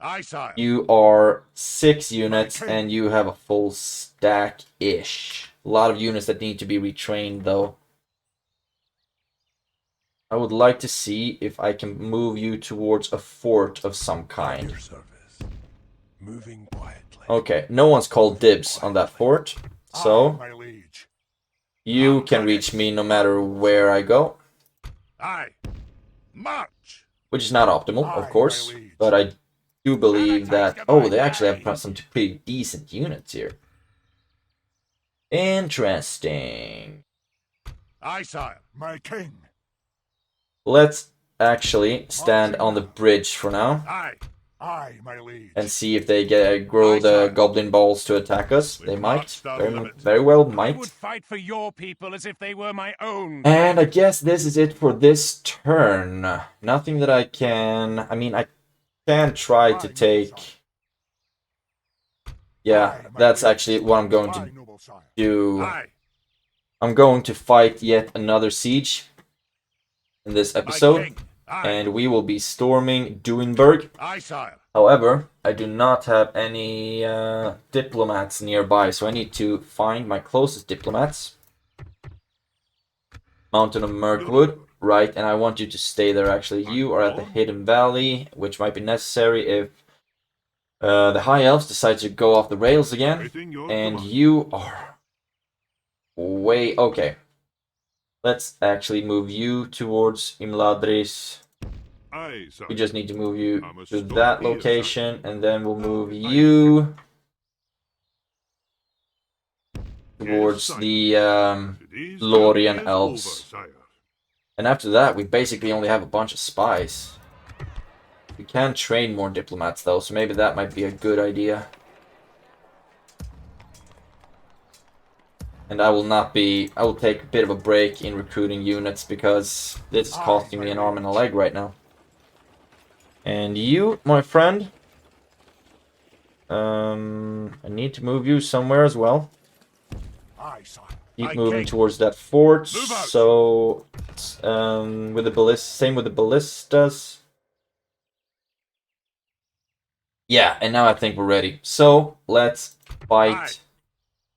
Aye, sire. You are 6 units and you have a full stack-ish. A lot of units that need to be retrained though. I would like to see if I can move you towards a fort of some kind. Okay, no one's called dibs on that fort, so you can reach me no matter where I go. Aye. March. Which is not optimal, of course, but I do believe that... Oh, they actually have some pretty decent units here. Interesting. Aye, sire. My king. Let's actually stand on the bridge for now. Aye. Aye, my liege. And see if they grow the goblin balls to attack us. They might. Very well might. I would fight for your people as if they were my own. And I guess this is it for this turn. Nothing that I can... I mean, I can try to take... Yeah, that's actually what I'm going to do. I'm going to fight yet another siege in this episode. And we will be storming Duinburg. However, I do not have any diplomats nearby, so I need to find my closest diplomats. Mountain of Mirkwood, right, and I want you to stay there actually. You are at the Hidden Valley, which might be necessary if the High Elves decide to go off the rails again. And you are way... Okay. Let's actually move you towards Imladris. We just need to move you to that location, and then we'll move you towards the Lorien Elves. And after that, we basically only have a bunch of spies. We can train more diplomats though, so maybe that might be a good idea. And I will take a bit of a break in recruiting units because this is costing me an arm and a leg right now. And you, my friend, I need to move you somewhere as well. Keep moving towards that fort. So, with the same with the ballistas. Yeah, and now I think we're ready. So let's fight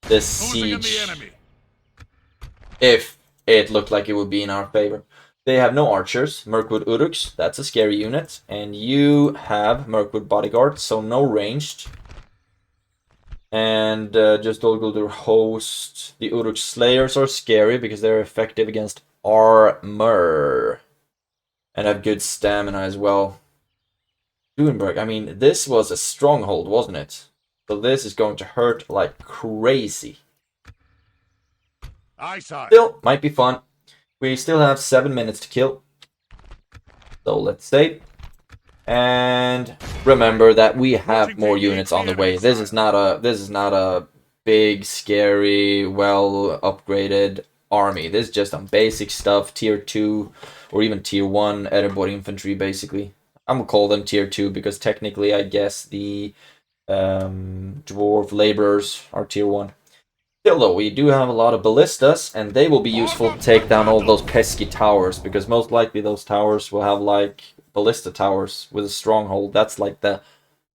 this siege. If it looked like it would be in our favor. They have no archers. Mirkwood Uruks, that's a scary unit. And you have Mirkwood Bodyguard, so no ranged. And just all Guldur host. The Uruk Slayers are scary because they're effective against armor. And have good stamina as well. Duenberg, I mean, this was a stronghold, wasn't it? So this is going to hurt like crazy. Aye, sir. Still, might be fun. We still have 7 minutes to kill. So let's save. And remember that we have more units on the way. This is not a big, scary, well upgraded army. This is just some basic stuff, tier 2 or even tier 1 Erebor infantry basically. I'm gonna call them tier 2 because technically I guess the dwarf laborers are tier 1. Still though, we do have a lot of ballistas, and they will be useful to take down all those pesky towers, because most likely those towers will have like ballista towers with a stronghold. That's like the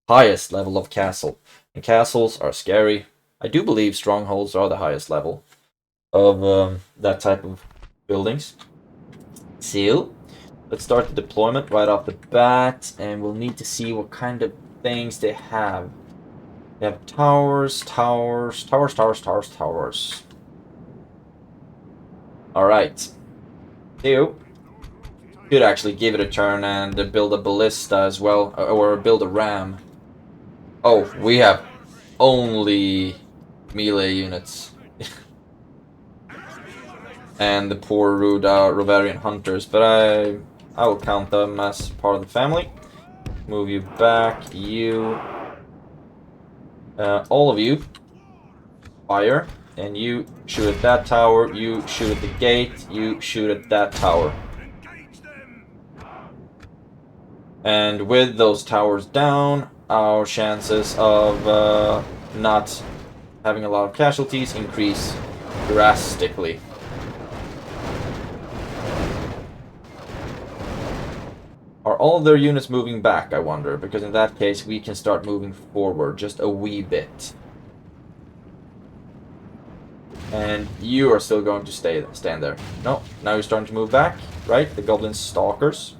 highest level of castle. And castles are scary. I do believe strongholds are the highest level of that type of buildings. So, let's start the deployment right off the bat, and we'll need to see what kind of things they have. They have towers, towers, towers, towers, towers, towers. Alright. You could actually give it a turn and build a ballista as well, or build a ram. Oh, we have only melee units. And the poor rude Rovarian hunters, but I will count them as part of the family. Move you back, you... all of you fire, and you shoot at that tower, you shoot at the gate, you shoot at that tower. And with those towers down, our chances of not having a lot of casualties increase drastically. Are all of their units moving back, I wonder? Because in that case, we can start moving forward just a wee bit. And you are still going to stand there. No, now you're starting to move back, right? The Goblin Stalkers.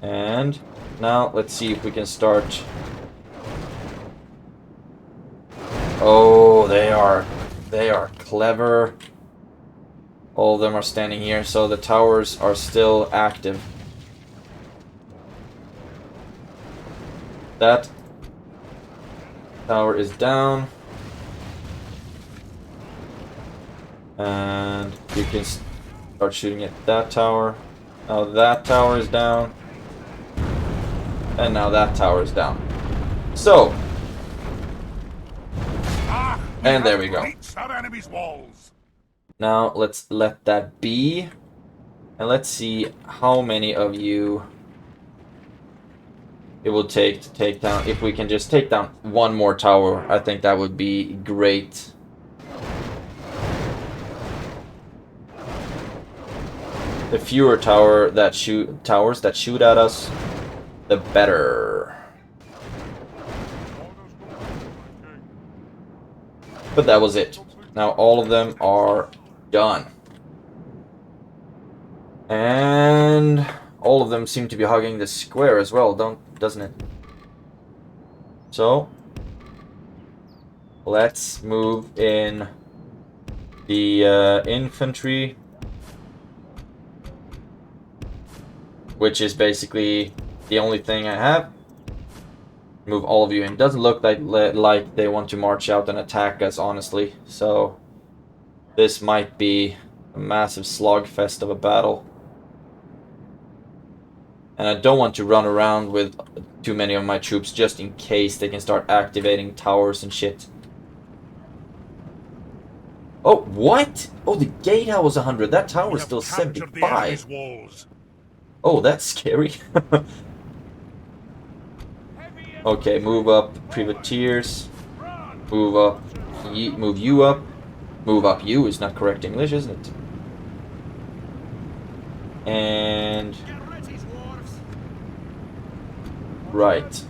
And now let's see if we can start... Oh, they are clever. All of them are standing here, so the towers are still active. That tower is down. And you can start shooting at that tower. Now that tower is down. And now that tower is down. So. And there we go. Our enemy's walls. Now let's let that be. And let's see how many of you it will take to take down. If we can just take down one more tower, I think that would be great. The fewer towers that shoot at us, the better. But that was it. Now all of them are done. And all of them seem to be hugging the square as well, doesn't it? So let's move in the infantry, which is basically the only thing I have. Move all of you in. Doesn't look like they want to march out and attack us, honestly. So this might be a massive slogfest of a battle. And I don't want to run around with too many of my troops just in case they can start activating towers and shit. Oh, what? Oh, the gatehouse was 100. That tower is still 75. Oh, that's scary. Okay, move up privateers. Move up. Move you up. Move up you is not correct English, isn't it? And... right. So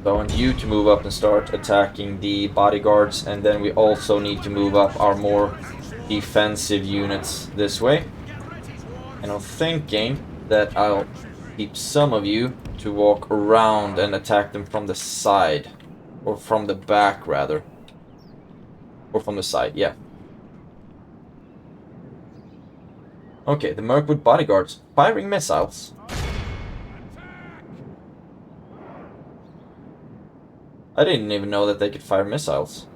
I want you to move up and start attacking the bodyguards, and then we also need to move up our more defensive units this way. And I'm thinking that I'll keep some of you to walk around and attack them from the side. Or from the back, rather. Or from the side, yeah. Okay, the Mirkwood bodyguards firing missiles. I didn't even know that they could fire missiles.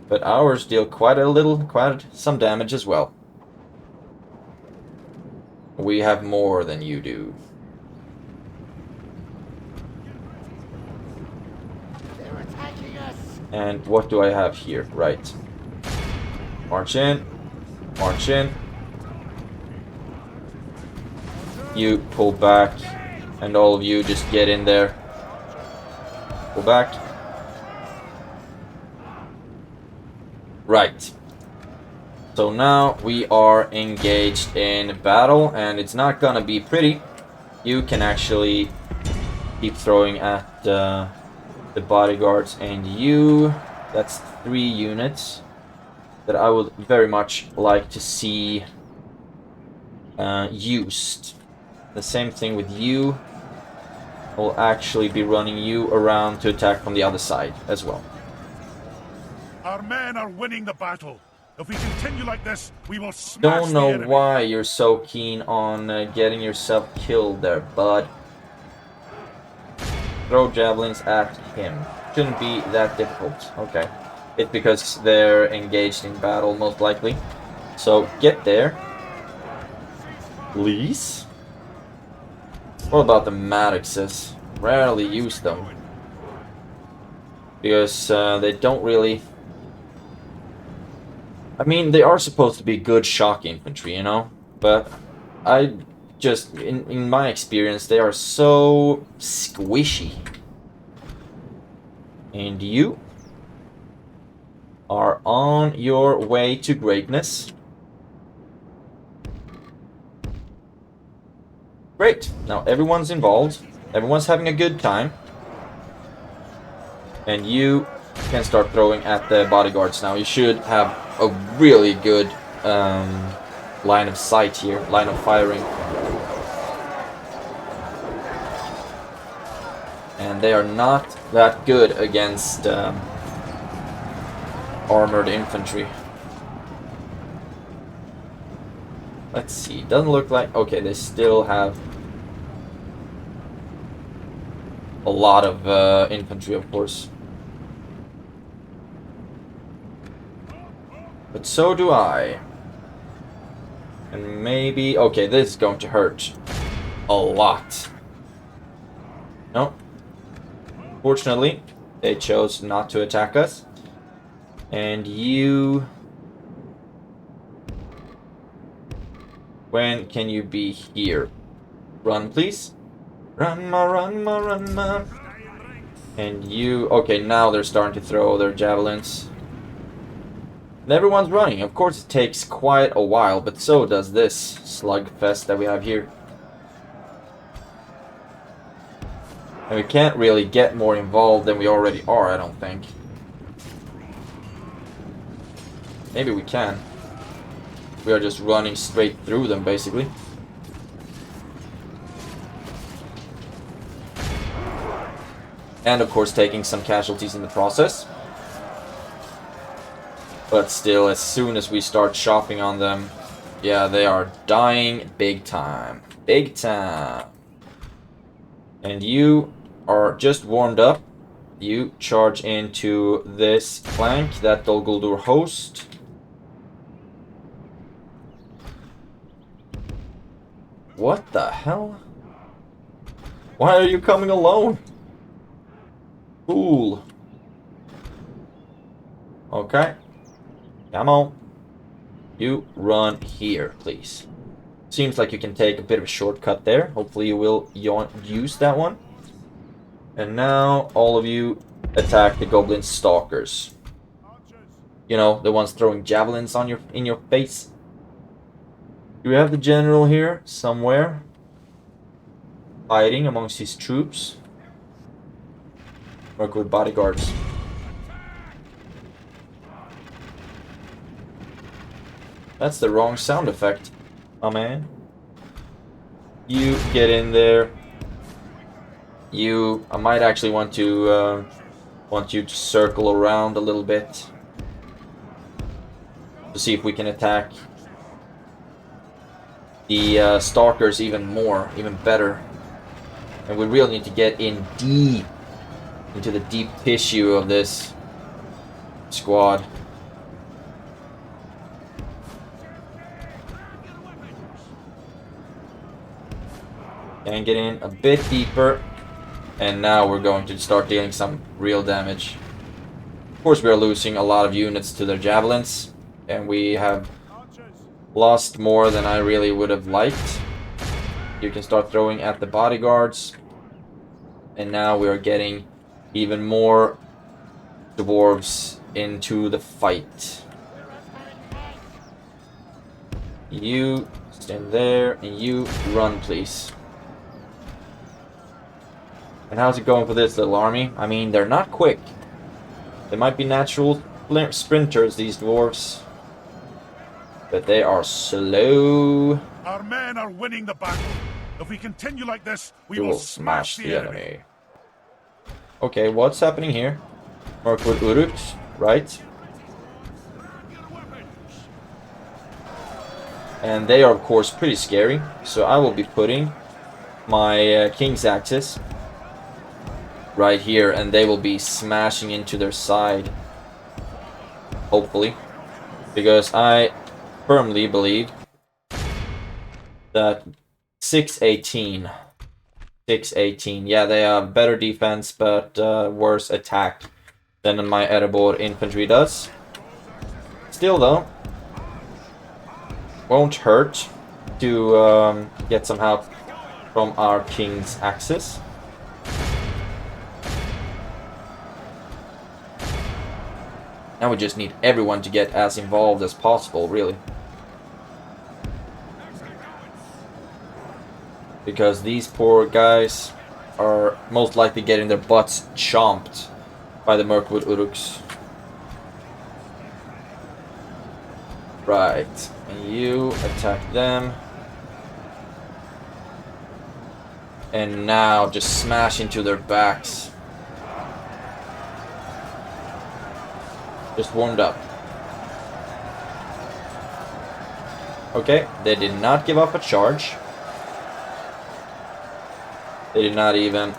But ours deal quite some damage as well. We have more than you do. They're attacking us. And what do I have here? Right. March in. March in. You pull back. And all of you just get in there. Pull back. Right. So now we are engaged in battle, and it's not gonna be pretty. You can actually keep throwing at the bodyguards, and you, that's 3 units that I would very much like to see used. The same thing with you. We'll actually be running you around to attack from the other side as well. Our men are winning the battle. If we continue like this, we will smash Don't know the enemy. why you're so keen on getting yourself killed there, bud. Throw javelins at him. Shouldn't be that difficult. Okay. It's because they're engaged in battle, most likely. So, get there. Please. What about the Maddoxes? Rarely use them. Because they don't really... I mean, they are supposed to be good shock infantry, you know? But I just, in my experience, they are so squishy. And you are on your way to greatness. Great. Now everyone's involved. Everyone's having a good time. And you can start throwing at the bodyguards now. You should have a really good line of sight here, line of firing. And they are not that good against armored infantry. Let's see, doesn't look like... Okay, they still have a lot of infantry, of course. But so do I. And maybe... Okay, this is going to hurt a lot. No. Fortunately, they chose not to attack us. And you... When can you be here? Run, please. Run, ma, run, ma, run, ma. And you... Okay, now they're starting to throw their javelins. And everyone's running. Of course, it takes quite a while, but so does this slugfest that we have here. And we can't really get more involved than we already are, I don't think. Maybe we can. We are just running straight through them, basically. And of course taking some casualties in the process. But still, as soon as we start chopping on them, yeah, they are dying big time. Big time. And you are just warmed up. You charge into this flank that GULDUR host. What the hell? Why are you coming alone? Cool. Okay. Come on. You run here, please. Seems like you can take a bit of a shortcut there. Hopefully you will use that one. And now all of you attack the goblin stalkers. You know, the ones throwing javelins on in your face. Do we have the general here somewhere? Fighting amongst his troops. Work with bodyguards. That's the wrong sound effect. Oh man. You get in there. I might actually want you to circle around a little bit to see if we can attack the stalkers even more, even better. And we really need to get in deep into the deep tissue of this squad. And get in a bit deeper. And now we're going to start dealing some real damage. Of course, we are losing a lot of units to their javelins. And we have lost more than I really would have liked. You can start throwing at the bodyguards. And now we are getting even more dwarves into the fight. You stand there and you run, please. And how's it going for this little army? I mean, they're not quick. They might be natural sprinters, these dwarves. But they are slow. Our men are winning the battle. If we continue like this, we We will smash the enemy. Okay, what's happening here? Mirkwood Uruks, right? And they are, of course, pretty scary. So I will be putting my King's Axes right here, and they will be smashing into their side. Hopefully. Because I firmly believe that 618. Yeah, they have better defense, but worse attack than my Erebor infantry does. Still, though, won't hurt to get some help from our King's Axis. Now we just need everyone to get as involved as possible, really. Because these poor guys are most likely getting their butts chomped by the Mirkwood Uruks. Right, and you attack them. And now just smash into their backs. Just warmed up. Okay, they did not give up a charge. They did not even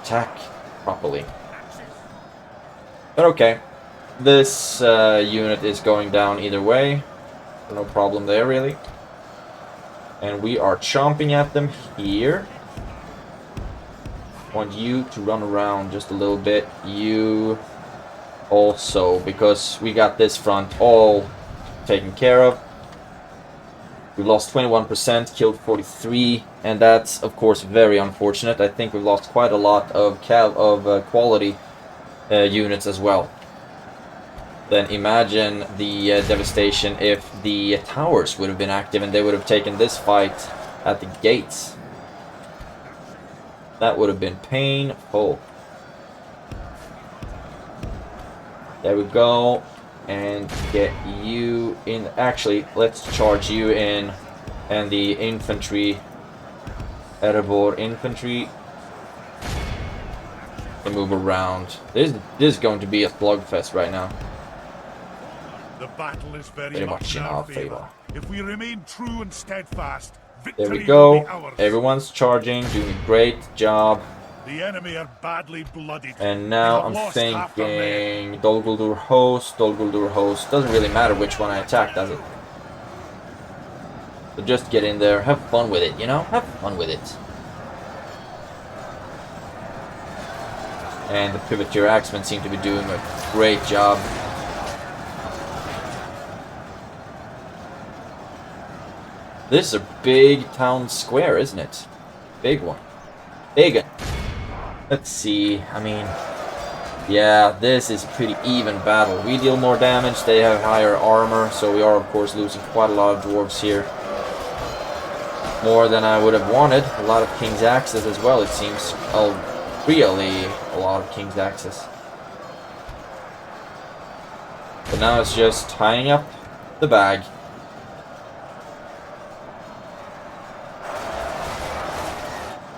attack properly. But okay, this unit is going down either way. No problem there, really. And we are chomping at them here. Want you to run around just a little bit. You also, because we got this front all taken care of. We lost 21%, killed 43, and that's of course very unfortunate. I think we've lost quite a lot of quality units as well. Then imagine the devastation if the towers would have been active and they would have taken this fight at the gates. That would have been painful. There we go. And get you in. Actually, let's charge you in. And the infantry, Erebor infantry, and move around. This is going to be a slugfest right now. The battle is Very much in our favor. If we remain true and steadfast, There victory we go. will be ours. Everyone's charging, doing a great job. The enemy are badly blooded. And now We have I'm lost half our men. thinking GULDUR host, GULDUR host. Doesn't really matter which one I attack, does it? So just get in there, have fun with it, you know? Have fun with it. And the Privateer Axemen seem to be doing a great job. This is a big town square, isn't it? Big one. Big one. Let's see, I mean, yeah, this is a pretty even battle. We deal more damage, they have higher armor, so we are of course losing quite a lot of dwarves here. More than I would have wanted. A lot of King's Axes as well, it seems. Oh, really a lot of King's Axes. But now it's just tying up the bag.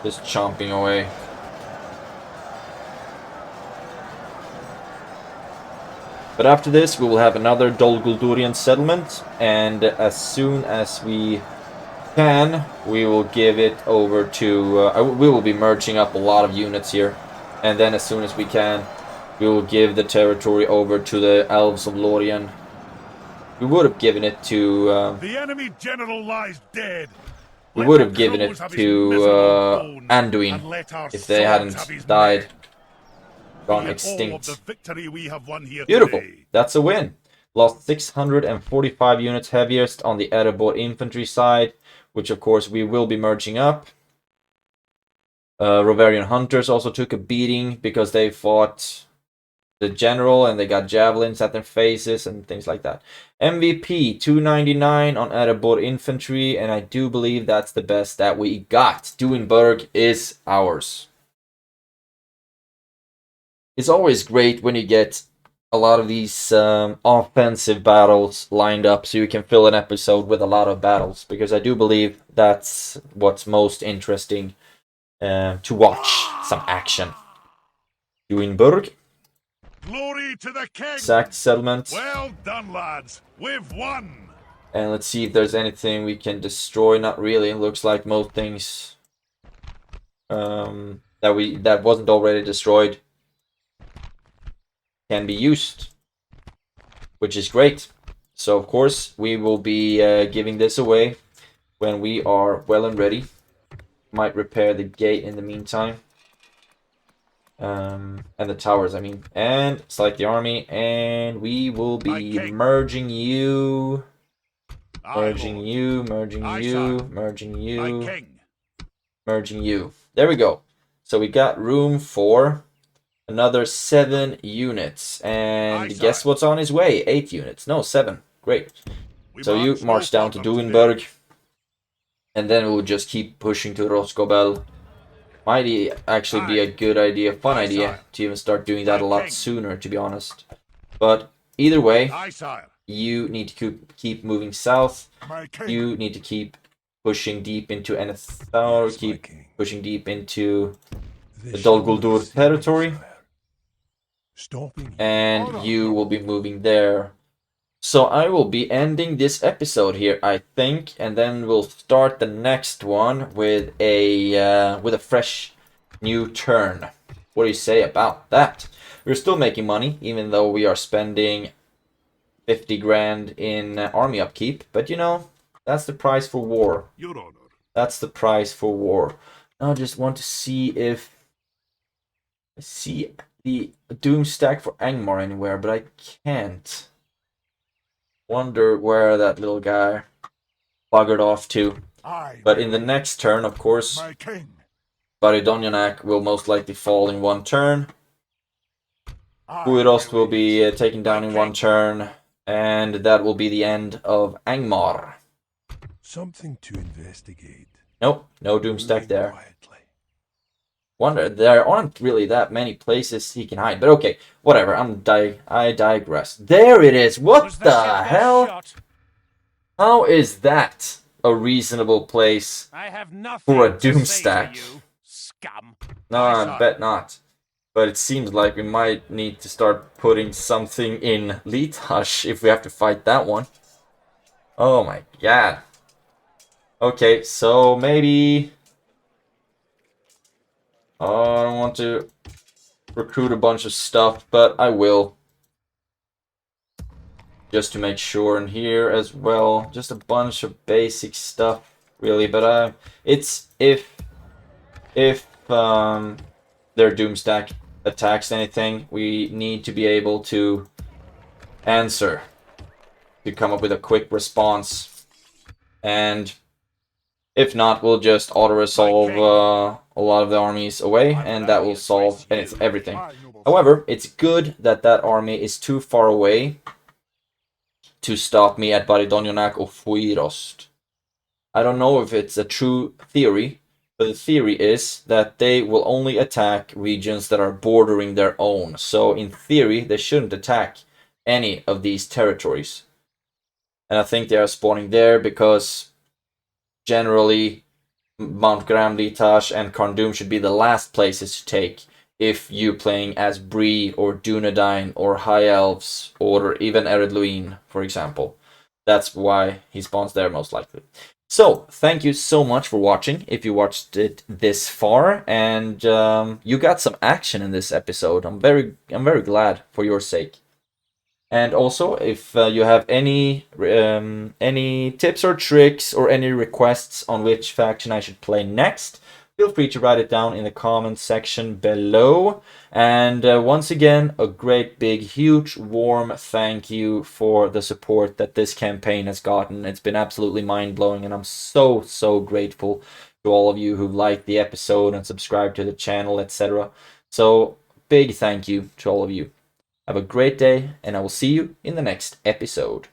Just chomping away. But after this, we will have another Guldurian settlement, and as soon as we can, we will give it over to... we will be merging up a lot of units here, and then as soon as we can, we will give the territory over to the Elves of Lorien. We would have given it to... the enemy general lies dead. we Let would the have given it crows have his to miserable bones, Anduin and let our if they swords hadn't have his died, neck. gone Be it all of extinct. the victory we have won here Beautiful. today. That's a win. Lost 645 units heaviest on the Erebor infantry side, which of course we will be merging up. Rovarian Hunters also took a beating because they fought the general and they got javelins at their faces and things like that. MVP 299 on Erebor infantry, and I do believe that's the best that we got. Duinburg is ours. It's always great when you get a lot of these offensive battles lined up so you can fill an episode with a lot of battles, because I do believe that's what's most interesting to watch, some action. Duinburg. Glory to the king! Sacked settlement. Well done, lads. We've won. And let's see if there's anything we can destroy. Not really. It looks like most things that wasn't already destroyed can be used, which is great. So of course we will be giving this away when we are well and ready. Might repair the gate in the meantime. And the towers, I mean. And select the army, and we will be merging you. Merging you, merging you, merging you, merging you. There we go. So we got room for another 7 units. And guess what's on his way? 8 units. No, 7. Great. So you march down to Duinburg. And then we'll just keep pushing to Roscobel. Might actually be a good idea, fun idea, to even start doing that a lot sooner, to be honest. But either way, you need to keep moving south. You need to keep pushing deep into Enethar, keep pushing deep into the Dol Guldur territory. And you will be moving there. So I will be ending this episode here, I think, and then we'll start the next one with a fresh new turn. What do you say about that? We're still making money, even though we are spending 50 grand in army upkeep. But you know, that's the price for war. Your honor. That's the price for war. Now I just want to see if I see the doom stack for Angmar anywhere, but I can't. Wonder where that little guy buggered off to. But in the next turn, of course, Baridonyanak will most likely fall in 1 turn. Buirost will be taken down in 1 turn. And that will be the end of Angmar. Something to investigate. Nope, no doomstack there. Wonder, there aren't really that many places he can hide. But okay, whatever, I digress. There it is! What the hell? How is that a reasonable place for a doomstack? No, I bet not. But it seems like we might need to start putting something in Litash if we have to fight that one. Oh my god. Okay, so maybe... I don't want to recruit a bunch of stuff, but I will. Just to make sure, and here as well. Just a bunch of basic stuff, really. But it's if their doomstack attacks anything, we need to be able to answer, to come up with a quick response. And if not, we'll just auto-resolve a lot of the armies away, and that will solve everything. However, it's good that that army is too far away to stop me at Baridonyanak or Fuirost. I don't know if it's a true theory, but the theory is that they will only attack regions that are bordering their own. So in theory, they shouldn't attack any of these territories. And I think they are spawning there because generally Mount Gramlitash and Karndum should be the last places to take if you're playing as Bree or Dunedain or High Elves or even Eredluin, for example. That's why he spawns there most likely. So, thank you so much for watching, if you watched it this far, and you got some action in this episode. I'm very glad for your sake. And also, if you have any tips or tricks or any requests on which faction I should play next, feel free to write it down in the comments section below. And once again, a great big huge warm thank you for the support that this campaign has gotten. It's been absolutely mind-blowing, and I'm so grateful to all of you who liked the episode and subscribed to the channel, etc. So big thank you to all of you. Have a great day, and I will see you in the next episode.